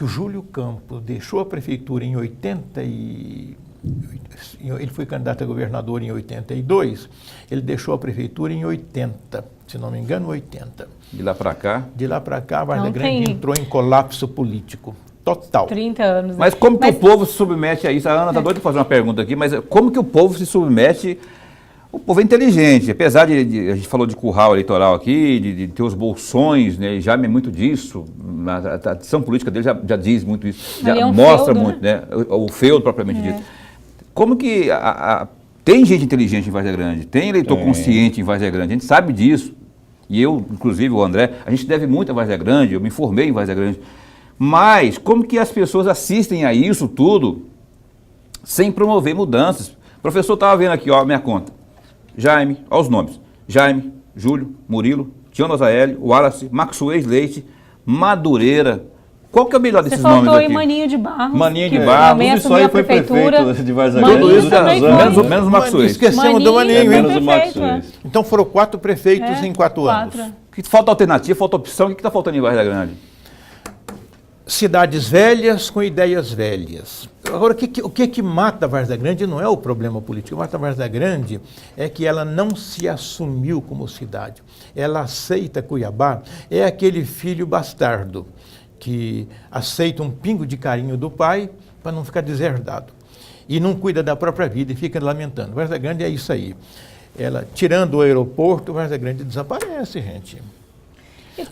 Júlio Campos deixou a prefeitura em 80 e... Ele foi candidato a governador em 82, ele deixou a prefeitura em 80, se não me engano, 80. De lá para cá. De lá para cá, a Várzea Não Grande tem- entrou em colapso político. Total. 30 anos. né? Mas como que o povo se submete a isso? A Ana está doida de fazer uma pergunta aqui, mas como que o povo se submete? O povo é inteligente, apesar a gente falou de curral eleitoral aqui, de ter os bolsões, né? E já é muito disso, a tradição política dele já diz muito isso, já Ali é um mostra feudo, muito, né? O feudo propriamente dito. Como que tem gente inteligente em Várzea Grande, tem eleitor consciente em Várzea Grande, a gente sabe disso. E eu, inclusive, o André, a gente deve muito a Várzea Grande, eu me formei em Várzea Grande. Mas como que as pessoas assistem a isso tudo sem promover mudanças? O professor estava vendo aqui, ó, a minha conta. Jaime, olha os nomes. Jaime, Júlio, Murilo, Tião Azaélio, Wallace, Maxuez Leite, Madureira. Qual que é o melhor Você desses nomes faltou aí aqui? Maninho de Barros. Maninho de que Barros, também tudo isso assumiu aí a foi prefeitura. prefeito de Várzea Maninho Grande. Tudo isso também menos foi. o Maxuez. Esquecemos do Maninho, foi hein? menos o prefeito, Maxuez. Então foram 4 prefeitos em 4 anos. 4. Que falta alternativa, falta opção. O que está faltando em Várzea Grande? Cidades velhas com ideias velhas. Agora, o que mata a Várzea Grande não é o problema político. O que mata a Várzea Grande é que ela não se assumiu como cidade. Ela aceita Cuiabá, é aquele filho bastardo que aceita um pingo de carinho do pai para não ficar deserdado. E não cuida da própria vida e fica lamentando. Várzea Grande é isso aí. Ela, tirando o aeroporto, Várzea Grande desaparece, gente.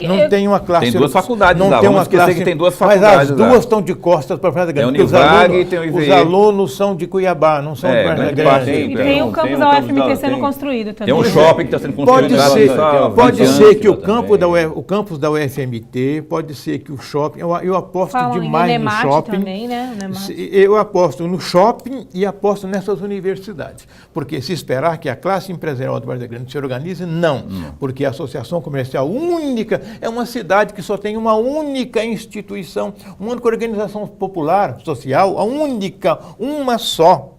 Não tem uma classe... Tem duas faculdades não lá, tem vamos uma esquecer classe, que tem duas Mas faculdades as lá. duas estão de costas para Várzea Grande. Tem a porque Univag e tem o IVE. os alunos são de Cuiabá, não são de Várzea grande parte Grande. E tem o Tem campus um da campus UFMT da- sendo tem. construído também. Tem um shopping que está sendo construído. Pode ser que o também. campus da UFMT, pode ser que o shopping... Eu aposto Falam em demais no Unemate shopping. também, né? Unemate. Eu aposto no shopping e aposto nessas universidades. Porque se esperar que a classe empresarial do Várzea Grande se organize, não. Porque a associação comercial única é uma cidade que só tem uma única instituição, uma única organização popular, social, a única, uma só,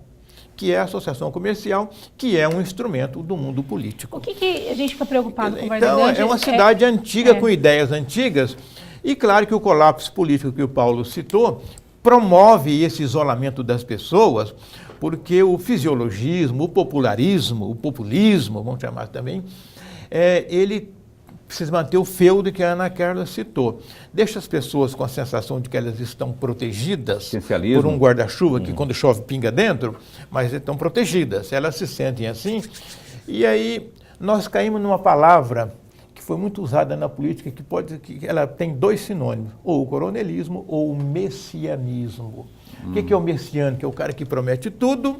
que é a associação comercial, que é um instrumento do mundo político. O que a gente fica preocupado com Várzea Então, Grande? é uma cidade antiga, com ideias antigas, e claro que o colapso político que o Paulo citou promove esse isolamento das pessoas, porque o fisiologismo, o popularismo, o populismo, vamos chamar também, ele precisa manter o feudo que a Ana Carla citou. Deixa as pessoas com a sensação de que elas estão protegidas por um guarda-chuva que quando chove pinga dentro, mas estão protegidas, elas se sentem assim. E aí nós caímos numa palavra que foi muito usada na política, que ela tem dois sinônimos, ou o coronelismo ou o messianismo. O que é o messiano? Que é o cara que promete tudo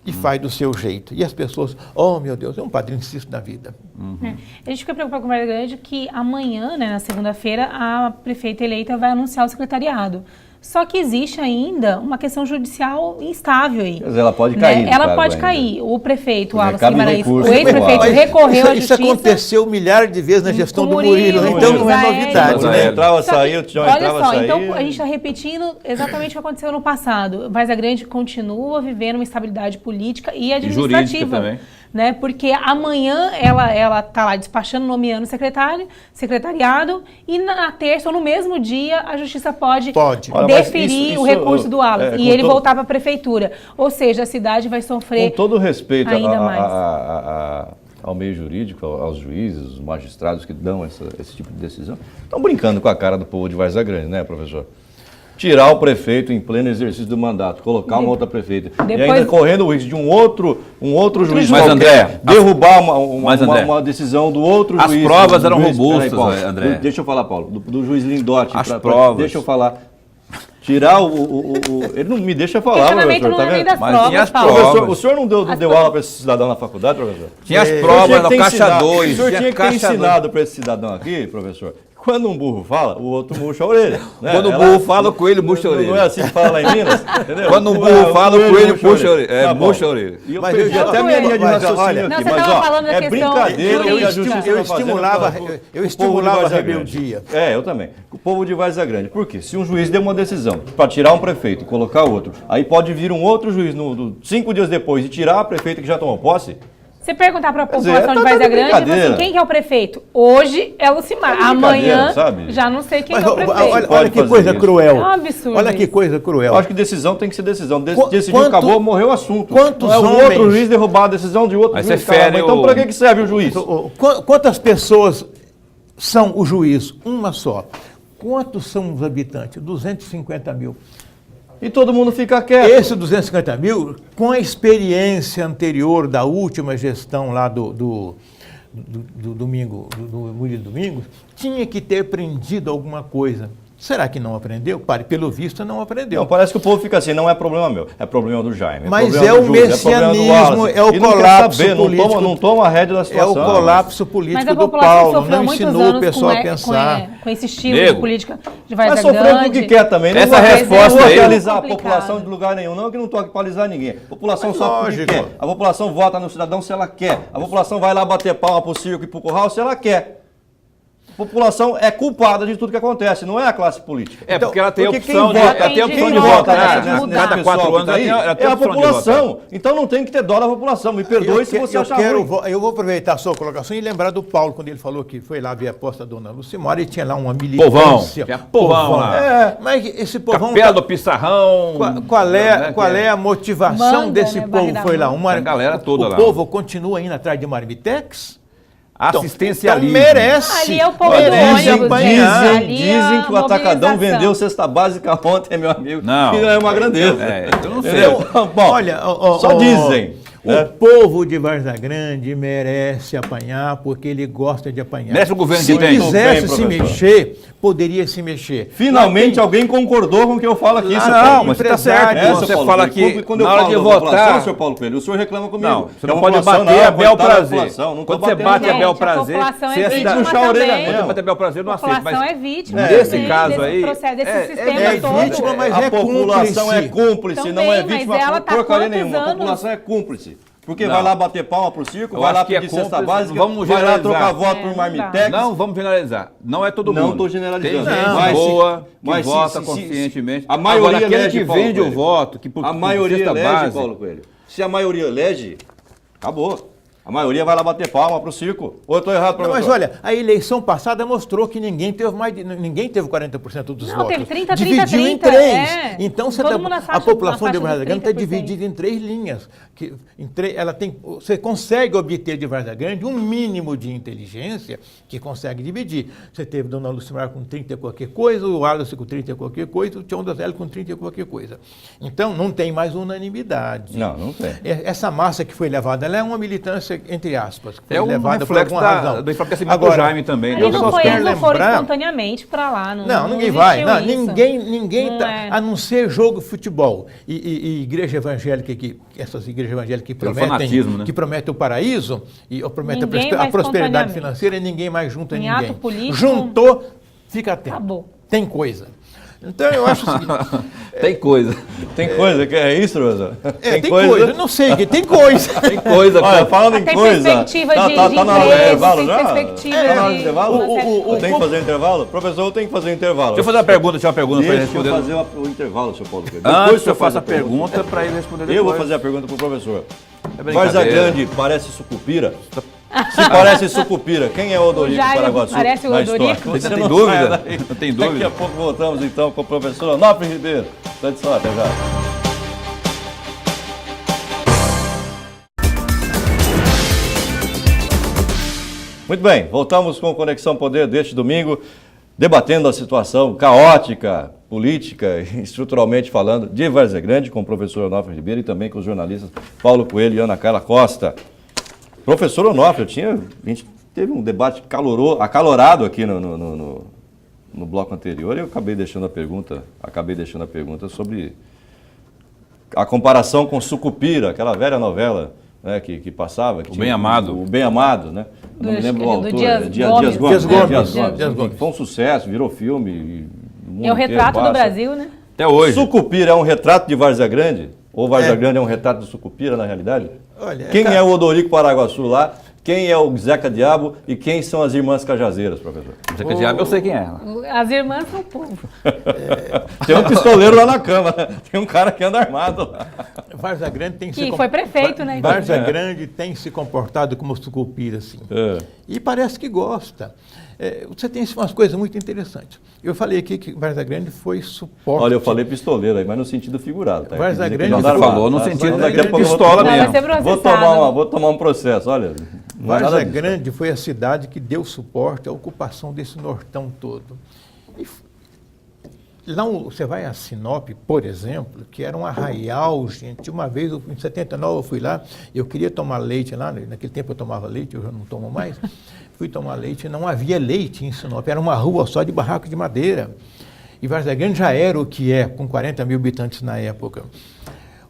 e faz do seu jeito. E as pessoas, oh meu Deus, é um patrincício da vida. A gente fica preocupado com o Vargas Grande que amanhã, né, na segunda-feira, a prefeita eleita vai anunciar o secretariado. Só que existe ainda uma questão judicial instável aí. Quer dizer, ela pode cair. Ela pode cair. O prefeito, Wallace Guimarães, o ex-prefeito, recorreu à justiça. Isso aconteceu milhares de vezes na gestão do Murilo, então não é novidade. Né? Entrava, saía, o Tião entrava, olha só, saía. então a gente está repetindo exatamente o que aconteceu no passado. Vargas Grande continua vivendo uma estabilidade política e administrativa. Jurídica também. Né? Porque amanhã ela está lá despachando, nomeando secretariado, e na terça ou no mesmo dia a justiça pode deferir o recurso do Wallace e ele voltar para a prefeitura. Ou seja, a cidade vai sofrer. Com todo respeito ainda mais. Ao meio jurídico, aos juízes, os magistrados que dão esse tipo de decisão, estão brincando com a cara do povo de Várzea Grande, né, professor? Tirar o prefeito em pleno exercício do mandato, colocar uma outra prefeita e ainda correndo o risco de um outro juiz mas, André, derrubar uma decisão do outro juiz. As provas eram robustas, André. Deixa eu falar, Paulo, do juiz Lindotti. As provas. Deixa eu falar. Tirar ele não me deixa falar, professor, não tá vendo? das mas provas, tinha as Paulo. provas. O senhor não deu aula para esse cidadão na faculdade, professor? Tinha as provas, o caixa 2. O senhor tinha que ter ensinado para esse cidadão aqui, professor, quando um burro fala, o outro murcha a orelha. Né? Quando o burro fala, o coelho murcha a orelha. Não é assim que fala lá em Minas? Entendeu? Quando um burro fala, o coelho murcha a orelha. Murcha a orelha. E eu perdi até a minha linha de raciocínio aqui, mas ó, é brincadeira o que a justiça eu estimulava a rebeldia. Eu também. O povo de Várzea Grande. Por quê? Se um juiz deu uma decisão para tirar um prefeito e colocar outro, aí pode vir um outro juiz 5 dias depois e tirar a prefeita que já tomou posse? Você perguntar para a população de Várzea Grande, assim, quem que é o prefeito? Hoje é Lucimar. Amanhã, sabe? Já não sei quem é o prefeito. Olha que coisa cruel. É um absurdo. Olha que coisa cruel. Eu acho que decisão tem que ser decisão. Decidiu, acabou, morreu o assunto. Quantos não é homens... o outro juiz derrubar a decisão de outro juiz. Então, para que serve o juiz? Quantas pessoas são o juiz? Uma só. Quantos são os habitantes? 250 mil. E todo mundo fica quieto. Esse 250 mil, com a experiência anterior da última gestão lá do Murilo Domingos, tinha que ter aprendido alguma coisa. Será que não aprendeu? Pelo visto, não aprendeu. Não, parece que o povo fica assim, não é problema meu, é problema do Jaime. Mas é o messianismo, é o colapso político. Não toma a rédea da situação. É o colapso político do Paulo, não ensinou o pessoal a pensar. Com esse estilo de política de Várzea Grande. Mas sofrendo o que quer também. Essa resposta não aí. Não atualizar a população de lugar nenhum, não, que não estou aqui para alisar ninguém. A população só porque quer. A população vota no cidadão se ela quer. A população vai lá bater palma pro circo e pro curral se ela quer. A população é culpada de tudo que acontece, não é a classe política. É, porque ela tem porque opção de votar. Ela tem opção de votar. Cada 4 anos aí, ela tem é a opção população. Então não tem que ter dó da população. Me perdoe se você achar ruim. Eu vou aproveitar a sua colocação e lembrar do Paulo, quando ele falou que foi lá ver a posta da dona Lucimar e tinha lá uma militância. Povão lá. Mas esse povão... Capela do Pissarrão. Qual é a motivação desse povo? Foi lá. A galera toda lá. O povo continua indo atrás de marmitex? Assistencialismo. Então merece. Ali é o povo do ônibus. Dizem que o Atacadão vendeu cesta básica ontem, meu amigo. Não. Que é uma grandeza. Eu não sei. Bom, olha, só dizem. O povo de Várzea Grande merece apanhar porque ele gosta de apanhar. Merece o governo se que tem. quisesse se mexer, poderia se mexer. Finalmente alguém concordou com o que eu falo aqui, seu Paulo. Mas você está certo. Você fala aqui, quando eu na hora de votar, seu Paulo Coelho, o senhor reclama comigo. Não, você não pode bater a bel prazer. Quando você bate a bel prazer, você tem que puxar a orelha mesmo. Você bate a bel prazer, não aceita. A população é vítima. Nesse caso aí, desse sistema todo. É vítima, mas é cúmplice. A população é cúmplice, não é vítima por porcaria nenhuma. A população é cúmplice. Porque vai lá bater palma pro circo, vai lá pedir cesta básica, vai lá trocar voto por marmitex. Não, vamos generalizar. Não é todo mundo. Não estou generalizando. Tem gente boa que vota conscientemente. A maioria agora, aquele elege, que vende o voto, que por a maioria cesta elege, base, Paulo Coelho. Se a maioria elege, acabou. A maioria vai lá bater palma pro circo. Ou eu estou errado, professor? Mas olha, a eleição passada mostrou que ninguém teve 40% dos votos. Não, teve 30, Dividiu 30, em três. é. Então a população de Várzea Grande está dividida em 3 linhas. Você consegue obter de Várzea Grande um mínimo de inteligência que consegue dividir. Você teve Dona Lucimar com 30 e qualquer coisa, o Wallace com 30 e qualquer coisa, o Tião da Zélia com 30 e qualquer coisa. Então não tem mais unanimidade. Não tem. Essa massa que foi levada, ela é uma militância entre aspas, que foi é um levada por reflexo alguma razão. do enfraquecimento do Jaime também. Eles não foram espontaneamente para lá. Ninguém vai. Não, ninguém a não ser jogo de futebol e igreja evangélica, essas igrejas evangélicas que prometem, fanatismo, né? Que prometem o paraíso e prometem a prosperidade financeira, e ninguém mais junta ninguém. Ato político, juntou, fica atento. Acabou. Tem coisa. Então eu acho o seguinte. Tem coisa. Tem coisa, que é isso, professor? Tem coisa. Não sei, que tem coisa. Tem coisa. Olha, falando em coisa. Perspectiva de tá na intervalo já? Perspectiva Tá na hora do de... intervalo? Tem que fazer intervalo? Professor, eu tenho que fazer intervalo. Deixa eu fazer uma pergunta para ele responder. Deixa eu fazer o intervalo, seu Paulo. Antes eu faço a pergunta para ele responder depois. Eu vou fazer a pergunta para o professor. É Várzea Grande parece Sucupira? Se parece Sucupira, quem é o Odorico Paraguaçu? Parece o Odorico? Você não tem dúvida? Não tem dúvida? Daqui a pouco voltamos então com o professor Onofre Ribeiro. Tradição, até já. Muito bem, voltamos com Conexão Poder deste domingo, debatendo a situação caótica, política e estruturalmente falando, de Várzea Grande, com o professor Onofre Ribeiro e também com os jornalistas Paulo Coelho e Ana Carla Costa. Professor Onofre, a gente teve um debate acalorado aqui no bloco anterior e eu acabei deixando a pergunta sobre a comparação com Sucupira, aquela velha novela, né, que passava. O Bem Amado. O Bem Amado, né? Não me lembro o autor. Dias Gomes. Foi um sucesso, virou filme. É o retrato do Brasil, né? Até hoje. Sucupira é um retrato de Várzea Grande? Ou Várzea Grande é um retrato de Sucupira, na realidade? Olha, quem é o Odorico Paraguaçu lá? Quem é o Zeca Diabo e quem são as irmãs Cajazeiras, professor? Zeca Diabo eu sei quem é. As irmãs são o povo. Tem um pistoleiro lá na cama, tem um cara que anda armado lá. Várzea Grande tem que foi prefeito, né? Várzea Grande tem se comportado como Sucupira, assim. E parece que gosta. Você tem umas coisas muito interessantes. Eu falei aqui que Várzea Grande foi suporte. Olha, eu falei pistoleiro aí, mas no sentido figurado. Tá? Várzea Grande você falou no sentido da pistola Não, mesmo. vai ser vou tomar um processo, olha. Várzea Grande foi a cidade que deu suporte à ocupação desse nortão todo. E lá você vai a Sinop, por exemplo, que era um arraial, gente. Uma vez, em 79, eu fui lá, eu queria tomar leite lá, naquele tempo eu tomava leite, eu já não tomo mais. Fui tomar leite, não havia leite em Sinop, era uma rua só de barraco de madeira. E Várzea Grande já era o que é, com 40 mil habitantes na época.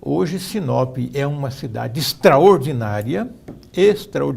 Hoje, Sinop é uma cidade extraordinária,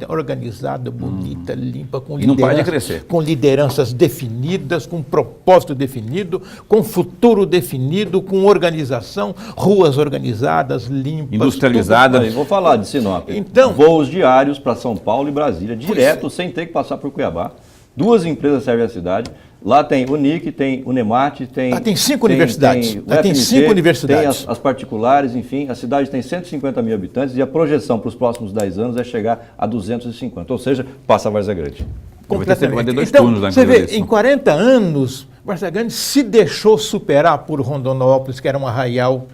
organizada, bonita, limpa, não para de crescer. Com lideranças definidas, com propósito definido, com futuro definido, com organização, ruas organizadas, limpas. Industrializadas. Vou falar de Sinop. Então, voos diários para São Paulo e Brasília, direto, sem ter que passar por Cuiabá. 2 empresas servem a cidade. Lá tem o NIC, tem o NEMAT, tem 5 universidades. Tem 5 universidades. Tem as particulares, enfim, a cidade tem 150 mil habitantes e a projeção para os próximos 10 anos é chegar a 250, ou seja, passa a Várzea Grande. Completamente. Vai ter 2 então, turnos lá em você vê, em 40 anos, Várzea Grande se deixou superar por Rondonópolis, que era um arraial,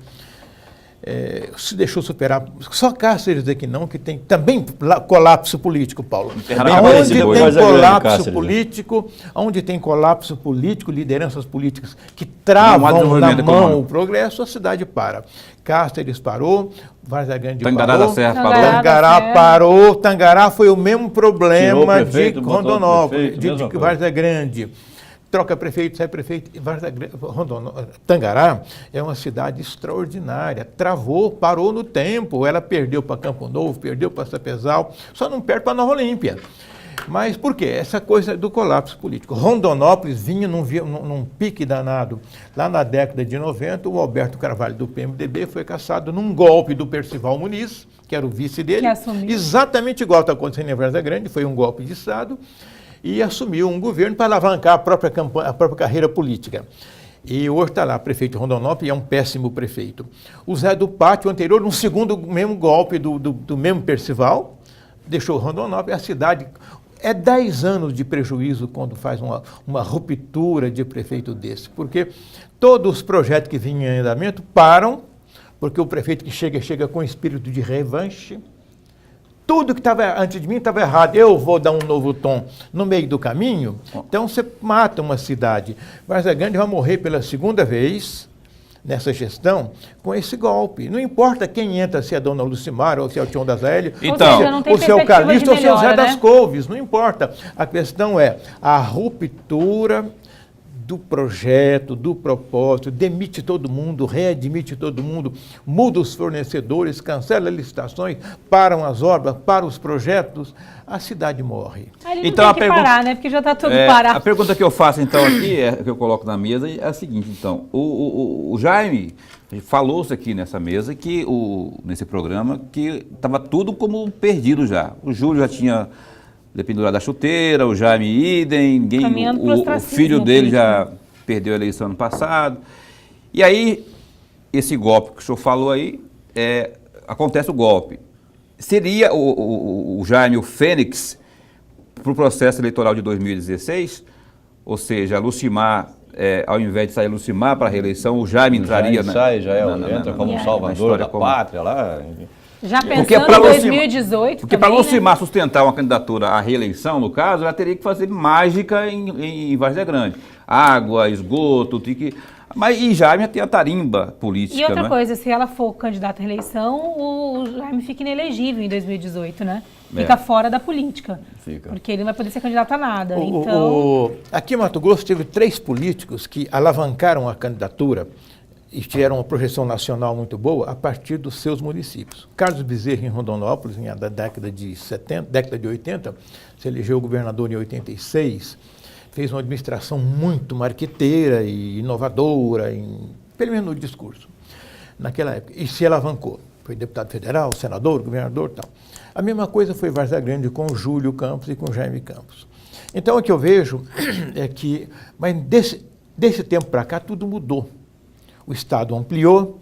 se deixou superar. Só Cáceres aqui não, que tem também colapso político, Paulo. Onde tem colapso político, lideranças políticas que travam na mão o progresso, a cidade para. Cáceres parou, Várzea Grande Tangará parou, da Serra parou. Tangará parou, Tangará foi o mesmo problema de Rondonópolis, de Várzea Grande. Troca prefeito, sai prefeito. Tangará é uma cidade extraordinária. Travou, parou no tempo. Ela perdeu para Campo Novo, perdeu para Sapezal, só não perde para Nova Olímpia. Mas por quê? Essa coisa do colapso político. Rondonópolis vinha num pique danado. Lá na década de 90, o Alberto Carvalho, do PMDB, foi caçado num golpe do Percival Muniz, que era o vice dele. Exatamente igual está acontecendo em Várzea Grande, foi um golpe de Estado. E assumiu um governo para alavancar a própria carreira política. E hoje está lá, prefeito de Rondonópolis, e é um péssimo prefeito. O Zé do Pátio anterior, um segundo mesmo golpe do mesmo Percival, deixou Rondonópolis, a cidade... É 10 anos de prejuízo quando faz uma ruptura de prefeito desse, porque todos os projetos que vinham em andamento param, porque o prefeito que chega com espírito de revanche. Tudo que estava antes de mim estava errado, eu vou dar um novo tom no meio do caminho, então você mata uma cidade. Várzea Grande vai morrer pela segunda vez nessa gestão com esse golpe. Não importa quem entra, se é a dona Lucimar ou se é o Tião das Hélio, então, ou se é o Calixto ou se é o Zé das Couves, não importa. A questão é a ruptura do projeto, do propósito, demite todo mundo, readmite todo mundo, muda os fornecedores, cancela licitações, param as obras, param os projetos, a cidade morre. Ele então não tem que parar, né? Porque já está tudo parado. A pergunta que eu faço então aqui, que eu coloco na mesa, é a seguinte, então, o Jaime falou-se aqui nessa mesa, nesse programa, que estava tudo como perdido já. O Júlio já tinha dependurado da chuteira, o Jaime idem, o filho dele já perdeu a eleição ano passado. E aí, esse golpe que o senhor falou aí, acontece o golpe. Seria o Jaime o Fênix para o processo eleitoral de 2016? Ou seja, a Lucimar, ao invés de sair Lucimar para a reeleição, o Jaime entraria... Entra como um salvador da pátria lá... Já pensando em 2018 Porque para Lucimar sustentar uma candidatura à reeleição, no caso, ela teria que fazer mágica em Várzea Grande. Água, esgoto, e Jaime tem a tarimba política. E outra coisa, se ela for candidata à reeleição, o Jaime fica inelegível em 2018, né? Fica fora da política. Porque ele não vai poder ser candidato a nada. Aqui em Mato Grosso teve 3 políticos que alavancaram a candidatura e tiveram uma projeção nacional muito boa a partir dos seus municípios. Carlos Bezerra, em Rondonópolis, na década de 80, se elegeu governador em 86, fez uma administração muito marqueteira e inovadora, pelo menos no discurso, naquela época, e se alavancou. Foi deputado federal, senador, governador e tal. A mesma coisa foi Várzea Grande com o Júlio Campos e com o Jaime Campos. Então, o que eu vejo é que, mas desse tempo para cá, tudo mudou. O Estado ampliou,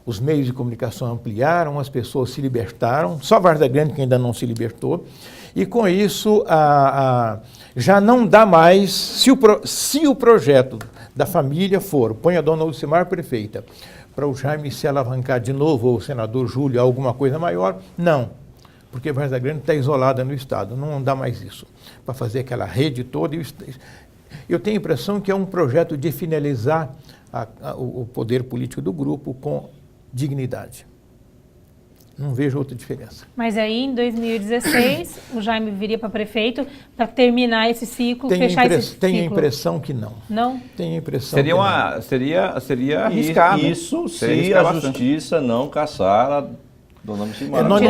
os meios de comunicação ampliaram, as pessoas se libertaram, só Várzea Grande que ainda não se libertou, e com isso já não dá mais, se o projeto da família for, põe a dona Lucimar prefeita, para o Jaime se alavancar de novo, ou o senador Júlio, alguma coisa maior, não, porque Várzea Grande está isolada no Estado, não dá mais isso, para fazer aquela rede toda. Eu tenho a impressão que é um projeto de finalizar o poder político do grupo com dignidade. Não vejo outra diferença. Mas aí, em 2016, o Jaime viria para prefeito para terminar esse ciclo, fechar esse ciclo. Tenho a impressão que não. Não? Tenho a impressão seria arriscado. Isso se a justiça não caçar a dona Lucimar. Nós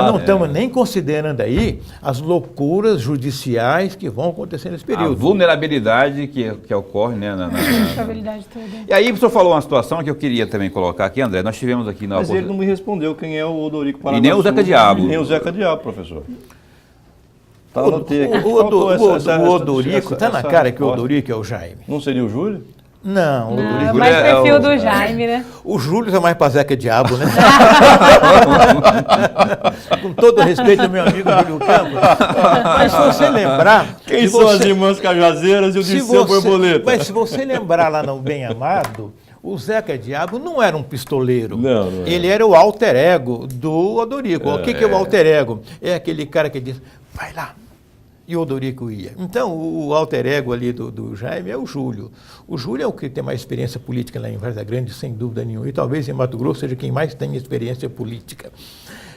não estamos nem considerando aí as loucuras judiciais que vão acontecer nesse período. A vulnerabilidade que ocorre, né? Vulnerabilidade toda. E aí o senhor falou uma situação que eu queria também colocar aqui, André. Nós tivemos aqui na Mas ele não me respondeu quem é o Odorico Paraguaçu. E nem o Zeca Diabo. E nem o Zeca Diabo, professor. O Odorico, está na cara que o Odorico é o Jaime. Não seria o Júlio? Não, o Odorico mais perfil do Jaime, né? O Júlio é mais para Zeca Diabo, né? Com todo o respeito ao meu amigo Júlio Campos. Mas se você lembrar... Quem são as irmãs Cajazeiras e o Dirceu Borboleta? Mas se você lembrar lá no Bem Amado, o Zeca Diabo não era um pistoleiro. Não. Ele era o alter ego do Odorico. O que é o alter ego? É aquele cara que diz, vai lá. E o Odorico ia. Então, o alter ego ali do Jaime é o Júlio. O Júlio é o que tem mais experiência política lá em Várzea Grande, sem dúvida nenhuma. E talvez em Mato Grosso seja quem mais tem experiência política.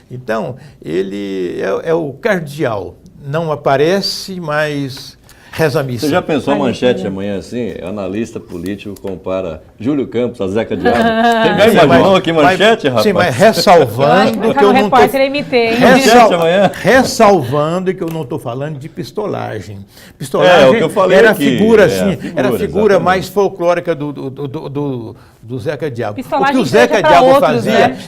Então, ele é o cardeal. Não aparece, mas reza a missa. Você já pensou a manchete amanhã assim? Analista político compara Júlio Campos a Zeca Diabo. Você já imaginou aqui manchete, rapaz? Sim, mas ressalvando que eu não estou... Ressalvando que eu não estou falando de pistolagem. Pistolagem o que eu falei era aqui. Figura, assim, era a figura mais folclórica do Zeca Diabo. Pistolagem o que o Zeca Diabo fazia, né?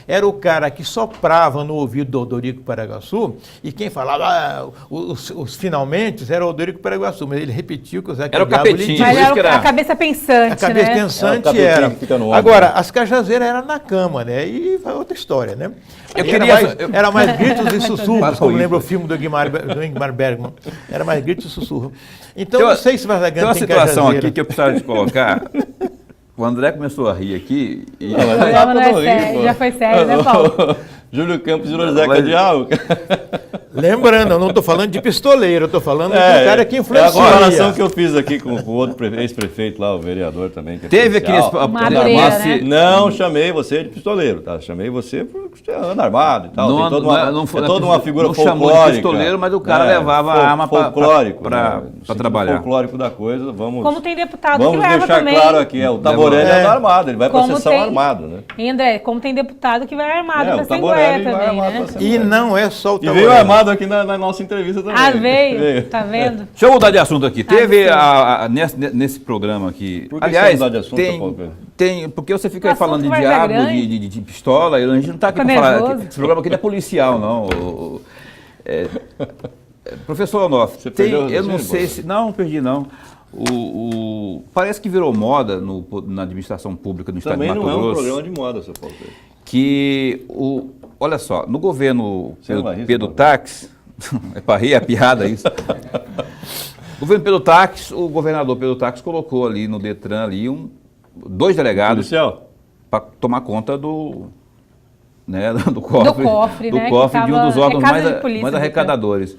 era o cara que soprava no ouvido do Odorico Paraguaçu, e quem falava os finalmente era o Salvador e com o Paraguaçu, mas ele repetiu que o Zeca Era o Diabo capetinho. lhe disse. Mas era a cabeça pensante, A cabeça né? pensante É, era. que fica no ombro. Agora, as cajazeiras eram na cama, né? E foi outra história, né? Era mais gritos e sussurros, como lembra o filme do Ingmar Bergman. Era mais gritos e sussurros. Então, não sei se Vargas tem uma tem situação cajazeira. aqui que eu precisava de colocar. O André começou a rir aqui. E... Não, mas O programa não é sério, já foi sério, né, Paulo? Júlio Campos virou Zeca Diabo. Lembrando, eu não estou falando de pistoleiro, eu estou falando de um cara que influencia. É a comparação que eu fiz aqui com o outro ex-prefeito lá, o vereador também. Que é Teve aqui nesse... Madureira, né? Não chamei você de pistoleiro, tá? Chamei você porque você anda armado e tal. Não, tem toda uma figura não folclórica. Chamou de pistoleiro, mas o cara levava a arma para trabalhar. Folclórico da coisa, vamos... Como tem deputado que leva Vamos deixar também. claro aqui, o Taborelli anda armado, ele vai para a sessão armado, né? E André, como tem deputado que vai armado para o Taborelli Assembleia vai também, armado né? pra Assembleia. E não é só o E Taborelli. veio armado aqui na nossa entrevista também. Ah, veio? Tá vendo? Deixa eu mudar de assunto aqui. Teve nesse programa aqui. Por que aliás, você mudar de assunto, Paulo? tem, porque você fica aí O assunto falando de vai diabo, grande. de pistola, e a gente não está aqui Fica para falar. nervoso. Esse programa aqui não é policial, não. Professor Onofre, Você perdeu o eu não raciocínio, sei se. Não perdi, não. Parece que virou moda na administração pública no estado Também de Mato não é um Grosso. programa de moda, seu Paulo. Que olha só, no governo Você não vai rir, Pedro Paulo? Táxi, é para rir, é piada isso. O governo Pedro Táxi, o governador Pedro Táxi colocou ali no Detran ali dois delegados Policial? para tomar conta do cofre, né, de um dos órgãos casa de polícia, mais arrecadadores.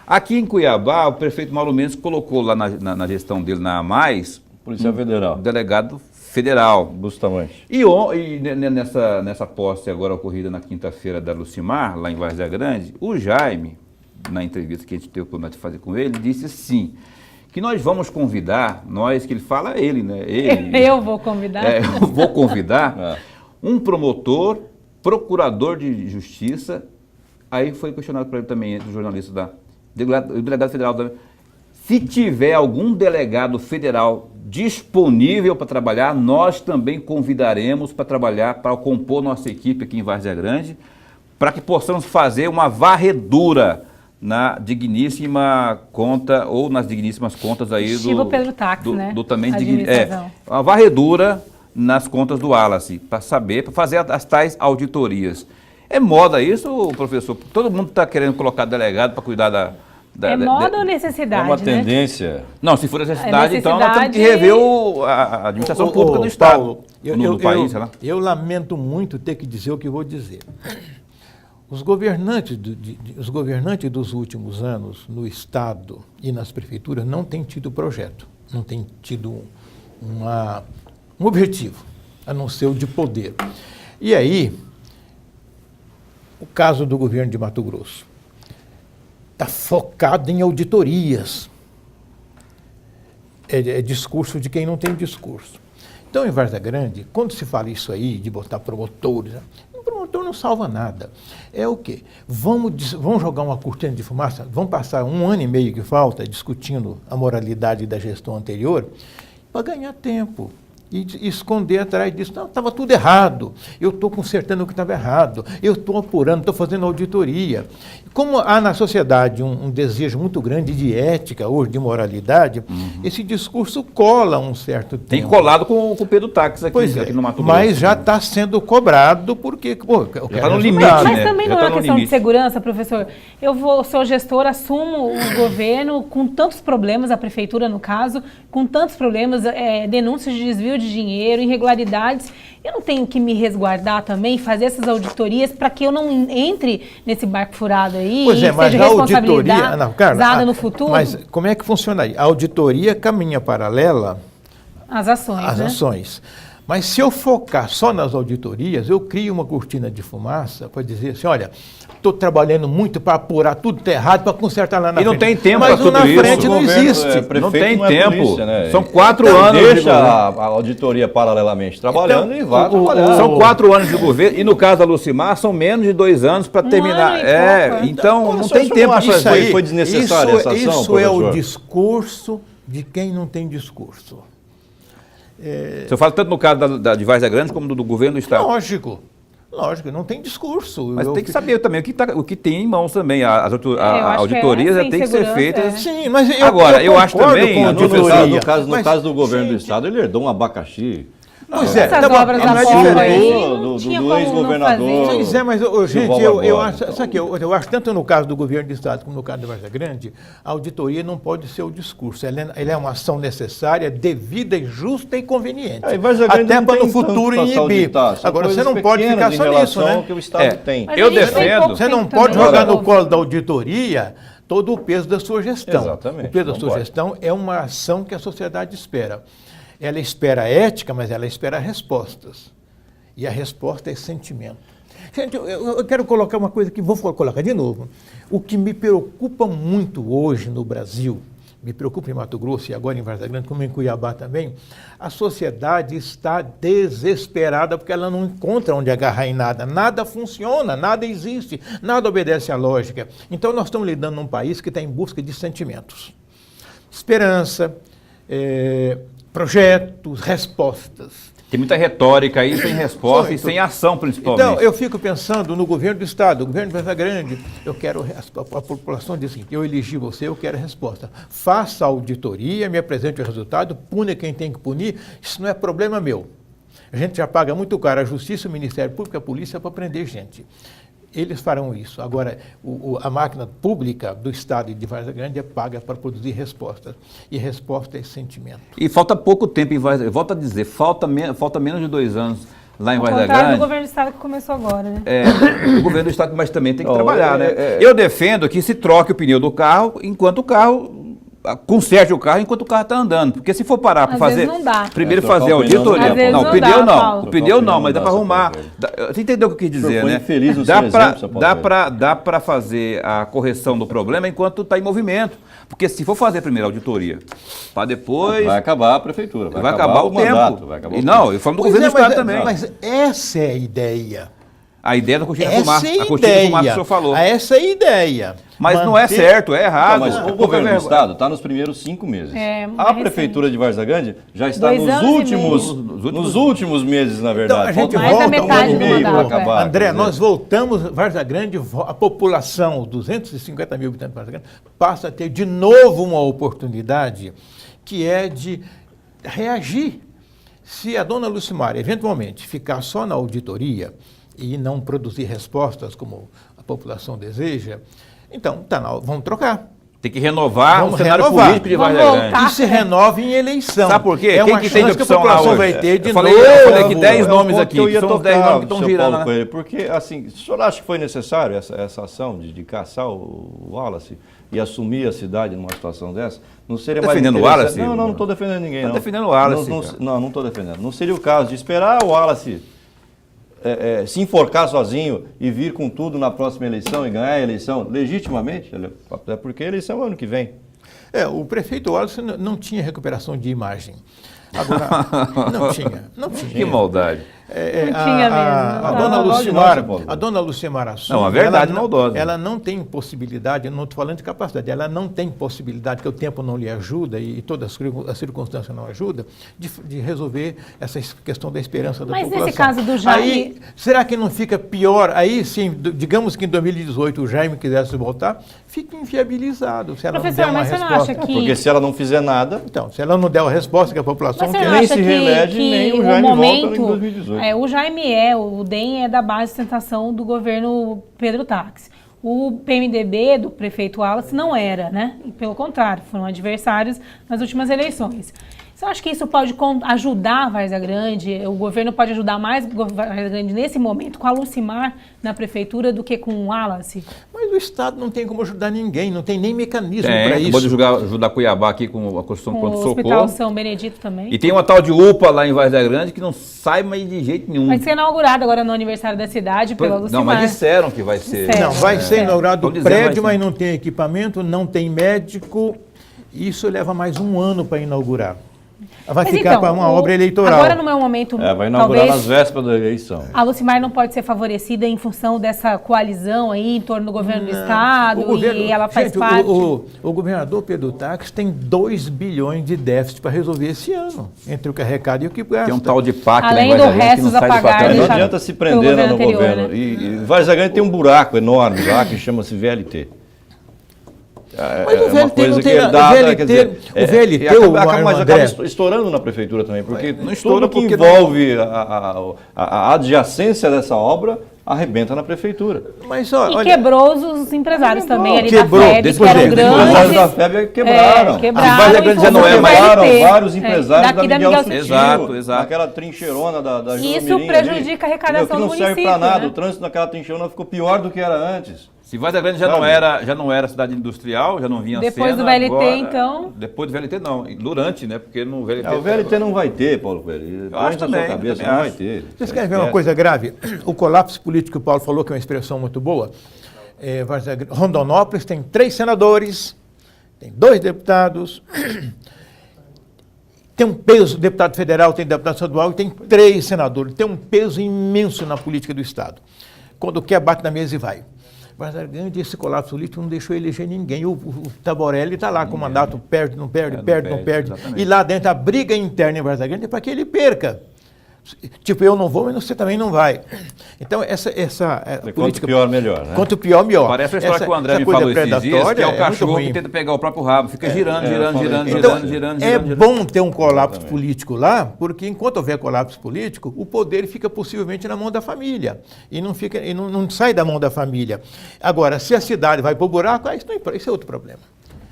Aqui em Cuiabá, o prefeito Mauro Mendes colocou lá na gestão dele, na AMAIS, Policial Federal. delegado federal. Bustamante. E nessa posse agora ocorrida na quinta-feira da Lucimar, lá em Várzea Grande, o Jaime, na entrevista que a gente teve o problema de fazer com ele, disse assim, que nós vamos convidar, que ele fala ele, né? Eu vou convidar. Eu vou convidar um promotor, procurador de justiça, aí foi questionado para ele também, entre os jornalistas o delegado federal também, se tiver algum delegado federal disponível para trabalhar, nós também convidaremos para trabalhar, para compor nossa equipe aqui em Várzea Grande, para que possamos fazer uma varredura na digníssima conta, ou nas digníssimas contas aí Estilo Pedro Táxi, né? do também Administração. uma varredura nas contas do Wallace, para fazer as tais auditorias. É moda isso, professor? Todo mundo está querendo colocar delegado para cuidar é moda ou necessidade, É uma né? tendência. Não, se for necessidade, então nós temos que rever a administração pública do Estado, Paulo, do país, sei lá. eu lamento muito ter que dizer o que vou dizer. Os governantes dos últimos anos no Estado e nas prefeituras não têm tido projeto, não têm tido um objetivo, a não ser o de poder. E aí, o caso do governo de Mato Grosso está focado em auditorias. É discurso de quem não tem discurso. Então, em Várzea Grande, quando se fala isso aí, de botar promotores, o promotor não salva nada. É o quê? Vamos jogar uma cortina de fumaça, vamos passar 1 ano e meio que falta discutindo a moralidade da gestão anterior para ganhar tempo. E esconder atrás disso. Não, estava tudo errado. Eu estou consertando o que estava errado. Eu estou apurando, estou fazendo auditoria. Como há na sociedade um desejo muito grande de ética, hoje de moralidade, esse discurso cola um certo tempo. Tem colado com o Pedro Táxi aqui no Mato Grosso. Mas já está sendo cobrado porque já está no limite, Mas né? também Já não tá é no questão de limite. segurança, professor. Sou gestor, assumo o governo com tantos problemas, a prefeitura no caso, com tantos problemas, denúncias de desvio de dinheiro, irregularidades. Eu não tenho que me resguardar também, fazer essas auditorias para que eu não entre nesse barco furado aí Pois é, mas seja a auditoria... responsabilizada no futuro. Mas como é que funciona aí? A auditoria caminha paralela As ações, às né? ações. Mas se eu focar só nas auditorias, eu crio uma cortina de fumaça para dizer assim, olha, estou trabalhando muito para apurar tudo que está errado, para consertar lá na frente. E não tem tempo mas para tudo na isso. frente não existe. Não tem não é tempo. polícia, né? São 4 Então, anos de deixa governo. a auditoria paralelamente trabalhando Então, e vai trabalhando. São 4 anos de governo, e no caso da Lucimar, são menos de 2 anos para terminar. ano e pouco, Então não o tem senhor tempo não acha para isso fazer. aí foi desnecessária essa ação, Isso é o professor? discurso de quem não tem discurso. Você fala tanto no caso de Várzea Grande como do governo do Estado. Lógico. Lógico, não tem discurso. Mas tem que saber também o que tem em mãos também. As auditorias já têm que ser feitas. Sim, mas eu acho também, no caso do governo do estado, ele herdou um abacaxi. Pois é, essas obras da forma aí, do ex-governador. Pois é, mas, gente, eu acho, tanto no caso do governo do estado como no caso da Várzea Grande, a auditoria não pode ser o discurso. Ela é uma ação necessária, devida, justa e conveniente. Até para no futuro inibir. Agora, você não pode ficar só nisso, né? Que o estado tem. Eu defendo. Você não pode jogar no colo da auditoria todo o peso da sua gestão. Exatamente. O peso da sua gestão é uma ação que a sociedade espera. Ela espera ética, mas ela espera respostas. E a resposta é sentimento. Gente, eu quero colocar uma coisa que vou colocar de novo. O que me preocupa muito hoje no Brasil, me preocupa em Mato Grosso e agora em Várzea Grande, como em Cuiabá também, a sociedade está desesperada porque ela não encontra onde agarrar em nada. Nada funciona, nada existe, nada obedece à lógica. Então nós estamos lidando num país que está em busca de sentimentos. Esperança, projetos, respostas. Tem muita retórica aí, sem resposta e sem ação, principalmente. Então, eu fico pensando no governo do estado, o governo de Várzea Grande, a população diz assim, eu elegi você, eu quero a resposta. Faça a auditoria, me apresente o resultado, pune quem tem que punir, isso não é problema meu. A gente já paga muito caro a Justiça, o Ministério Público, a polícia para prender gente. Eles farão isso. Agora, a máquina pública do Estado e de Várzea Grande é paga para produzir respostas. E resposta é sentimento. E falta pouco tempo em Várzea Grande. Volto a dizer, falta menos de 2 anos lá em Várzea Grande. O governo do Estado que começou agora, né? O governo do Estado, mas também tem que trabalhar, né? Eu defendo que se troque o pneu do carro enquanto o carro... Conserte o carro enquanto o carro está andando. Porque se for parar para fazer. Não dá. Primeiro fazer a auditoria. Não, o pneu não. O pneu não, mas dá para arrumar. Você entendeu o que eu quis dizer, né? Dá para fazer a correção do problema enquanto está em movimento. Porque se for fazer primeiro a auditoria, para depois. Vai acabar a prefeitura. Vai acabar o tempo. Não, eu falo do governo do Estado também. Mas essa é a ideia. A ideia da cortina de fumaça. A cortina de fumaça que o senhor falou. Essa é a ideia. Mas não é certo, é errado. Não, mas o governo do Estado está nos primeiros 5 meses. A Prefeitura de Várzea Grande já está nos últimos meses, na verdade. Então, a gente mais da metade do mandato. André, nós voltamos, Várzea Grande, a população, 250 mil habitantes de Várzea Grande, passa a ter de novo uma oportunidade que é de reagir. Se a dona Lucimar, eventualmente, ficar só na auditoria e não produzir respostas como a população deseja, então, vamos trocar. Tem que renovar o cenário político de Várzea Grande. E se renova em eleição. Sabe por quê? É uma chance que a população vai ter de novo. Eu falei aqui 10 nomes aqui, que são os 10 nomes que estão girando. Coelho, porque, assim, o senhor acha que foi necessário essa ação de caçar o Wallace e assumir a cidade numa situação dessa? Não seria mais defendendo o Wallace? Não estou defendendo ninguém. Está defendendo o Wallace. Não estou defendendo. Não seria o caso de esperar o Wallace se enforcar sozinho e vir com tudo na próxima eleição e ganhar a eleição legitimamente, até porque a eleição é o ano que vem. O prefeito Wallace não tinha recuperação de imagem. Agora, não tinha. Que maldade. Não tinha mesmo. A dona Lucimar assume. Não, a verdade maldosa. Ela não tem possibilidade, eu não estou falando de capacidade, ela não tem possibilidade, que o tempo não lhe ajuda e toda a circunstância não ajuda, de resolver essa questão da esperança da população. Mas nesse caso do Jaime... Aí, será que não fica pior? Aí, sim, digamos que em 2018 o Jaime quisesse voltar, fica inviabilizado. Se ela Professor, não der uma mas você resposta. não acha que... Porque se ela não fizer nada... Então, se ela não der a resposta que a população Mas você quer... não nem acha se reelege, nem o Jaime volta em 2018. O Jaime o DEM é da base de sustentação do governo Pedro Táxi. O PMDB do prefeito Wallace não era, né? E pelo contrário, foram adversários nas últimas eleições. Você acha que isso pode ajudar a Várzea Grande? O governo pode ajudar mais a Várzea Grande nesse momento com a Lucimar na prefeitura do que com o Wallace? Mas o Estado não tem como ajudar ninguém, não tem nem mecanismo para isso. Pode ajudar Cuiabá aqui com a construção do pronto-socorro. O Hospital São Benedito também. E tem uma tal de UPA lá em Várzea Grande que não sai mais de jeito nenhum. Vai ser inaugurado agora no aniversário da cidade pela Lucimar. Não, mas disseram que vai ser. Não, vai ser inaugurado o prédio, mas não tem equipamento, não tem médico. Isso leva mais um ano para inaugurar. Vai Mas ficar então, para uma obra eleitoral. Agora não é o momento, Vai inaugurar talvez, nas vésperas da eleição. a Lucimar não pode ser favorecida em função dessa coalizão aí em torno do governo do Estado e ela faz parte... O governador Pedro Taques tem 2 bilhões de déficit para resolver esse ano, entre o que arrecada e o que gasta. Tem um tal de PAC, além do restos a pagar. Não adianta se prender no governo. Né? E Várzea Grande tem um buraco enorme lá que chama-se VLT. Mas o VLT uma coisa não tem que é dada, quer dizer, o VLT, mas acaba estourando na prefeitura também, porque não estoura tudo que porque envolve a adjacência dessa obra arrebenta na prefeitura. Mas, olha, quebrou os empresários também ali quebrou, da FEB, que eram grandes. Os empresários da FEB quebraram. Quebraram, já não é mais, vários empresários da Miguel Sutil. Exato. Naquela trincheirona da Isso prejudica a arrecadação do município. Que não serve para nada, né? O trânsito naquela trincheirona ficou pior do que era antes. Se Várzea Grande já não era cidade industrial, já não vinha depois cena, do VLT, agora, então... Depois do VLT não, durante, né? Porque no VLT... O VLT não vai ter, Paulo Coelho. Eu acho também, cabeça, não vai ter. Vocês querem ver uma coisa grave? O colapso político que o Paulo falou, que é uma expressão muito boa. Rondonópolis tem 3 senadores, tem 2 deputados, tem um peso, deputado federal, tem deputado estadual e tem 3 senadores. Tem um peso imenso na política do Estado. Quando quer, bate na mesa e vai. Várzea Grande, esse colapso político não deixou eleger ninguém. O Taborelli está lá com o mandato, perde, não perde. E lá dentro a briga interna em Várzea Grande é para que ele perca. Tipo, eu não vou, mas você também não vai. Então, essa política... Quanto pior, melhor, né? Quanto pior, melhor. Parece a história que o André me falou esses dias, que é o cachorro que tenta pegar o próprio rabo. Fica girando. É bom ter um colapso político lá, porque enquanto houver colapso político, o poder fica possivelmente na mão da família. E não sai da mão da família. Agora, se a cidade vai para o buraco, isso é outro problema.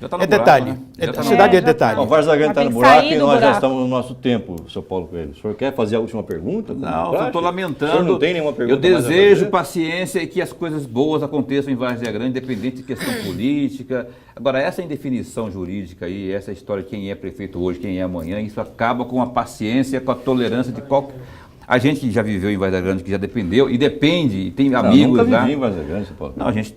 Tá no detalhe. buraco, né? A cidade é detalhe. Bom, Várzea Grande está no tem que buraco sair e do nós já buraco. estamos no nosso tempo, seu Paulo Coelho. O senhor quer fazer a última pergunta? Não, eu estou lamentando. O senhor não tem nenhuma pergunta Eu mais a desejo fazer? paciência e que as coisas boas aconteçam em Várzea Grande, independente de questão política. Agora, essa indefinição jurídica aí, essa história de quem é prefeito hoje, quem é amanhã, isso acaba com a paciência, com a tolerância de qualquer... A gente que já viveu em Várzea Grande, que já dependeu, e depende, e tem amigos lá. Eu nunca vivi em Várzea Grande, Paulo. Não, a gente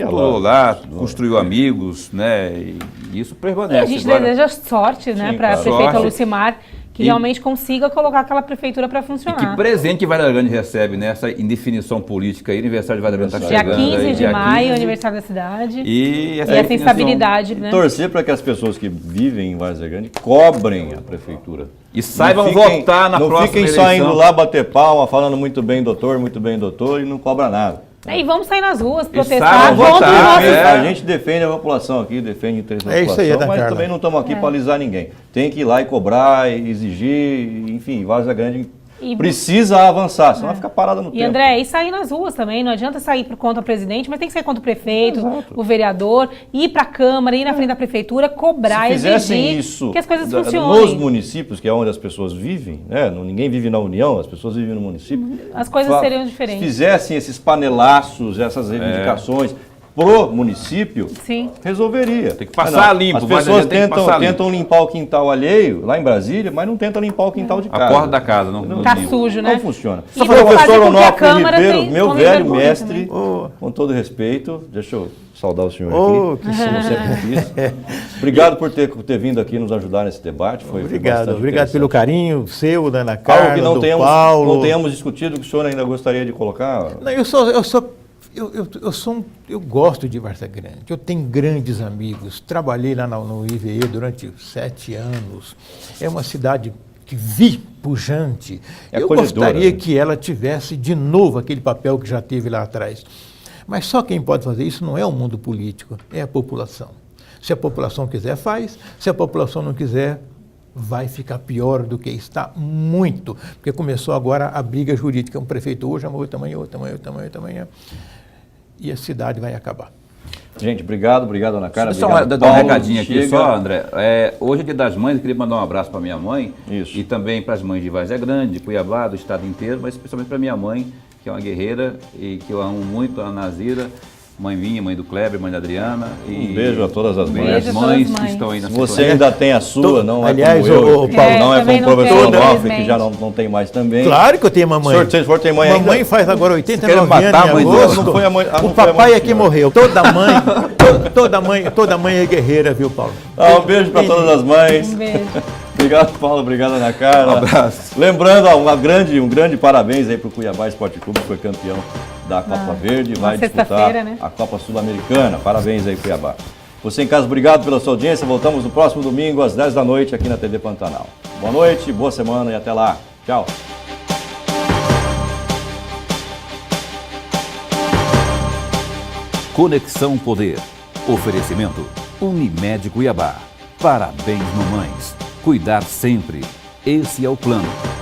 morou lá, construiu amigos, né? E isso permanece. E a gente deseja sorte, né, para a prefeita Lucimar, que realmente consiga colocar aquela prefeitura para funcionar. E que presente que Várzea Grande recebe nessa indefinição política aí, aniversário de Várzea Grande está chegando. Dia 15 de maio, 15, aniversário da cidade. E essa instabilidade, né? Torcer para que as pessoas que vivem em Várzea Grande cobrem a prefeitura. E saibam votar na próxima eleição. Não fiquem só indo lá bater palma, falando muito bem, doutor, e não cobra nada. E vamos sair nas ruas, protestar contra os nossos... A gente defende a população aqui, defende o interesse da população, isso aí, mas também não estamos aqui para alisar ninguém. Tem que ir lá e cobrar, e exigir, enfim, Várzea Grande precisa avançar, senão vai ficar parada no tempo. E André, e sair nas ruas também, não adianta sair por conta do presidente, mas tem que sair contra o prefeito, o vereador, ir para a Câmara, ir na frente da prefeitura, cobrar, exigir isso que as coisas funcionem. Nos municípios, que é onde as pessoas vivem, né? Ninguém vive na União, as pessoas vivem no município. As coisas seriam diferentes. Se fizessem esses panelaços, essas reivindicações pro município, sim, resolveria. Tem que passar limpo. As pessoas tentam limpar o quintal alheio, lá em Brasília, mas não tentam limpar o quintal de casa. A porta da casa, não tá sujo, né? Não funciona. E o professor Onofre Ribeiro, meu velho mestre, com todo respeito, deixa eu saudar o senhor aqui, como sempre quis. Obrigado por ter vindo aqui nos ajudar nesse debate. Obrigado pelo carinho seu, da Ana Carla, algo que Paulo. não tenhamos discutido, que o senhor ainda gostaria de colocar? Não, eu gosto de Várzea Grande, eu tenho grandes amigos, trabalhei lá no IVE durante 7 anos, é uma cidade que vi pujante, eu gostaria que ela tivesse de novo aquele papel que já teve lá atrás, mas só quem pode fazer isso não é o mundo político, é a população. Se a população quiser, faz, se a população não quiser, vai ficar pior do que está, muito, porque começou agora a briga jurídica, um prefeito hoje, outro amanhã, e a cidade vai acabar. Gente, obrigado, Ana Carla. Só dar um recadinho aqui só, André. Hoje é Dia das Mães, eu queria mandar um abraço para minha mãe. Isso. E também para as mães de Várzea Grande, de Cuiabá, do estado inteiro, mas especialmente para minha mãe, que é uma guerreira e que eu amo muito, a Nazira. Mãe minha, mãe do Kleber, mãe da Adriana. Um beijo a todas as mães. As mães que estão aí na Você ainda tem a sua, não aliás, é como eu. o Paulo, não é como o professor Onofre, que já não tem mais também. Claro que eu tenho mamãe. Se for ter mãe ainda. Mamãe faz agora 89 anos em agosto. Não foi a mãe, o papai aqui morreu. Toda mãe é guerreira, viu, Paulo? Um beijo para todas as mães. Um beijo. Obrigado, Paulo. Obrigado, Ana Carla. Um abraço. Lembrando, um grande parabéns aí para o Cuiabá Esporte Clube, que foi campeão da Copa Verde. Vai disputar né? a Copa Sul-Americana. Parabéns aí, Cuiabá. Você em casa, obrigado pela sua audiência. Voltamos no próximo domingo, às 10 da noite, aqui na TV Pantanal. Boa noite, boa semana e até lá. Tchau. Conexão Poder. Oferecimento Unimed Cuiabá. Parabéns, mamães. Cuidar sempre. Esse é o plano.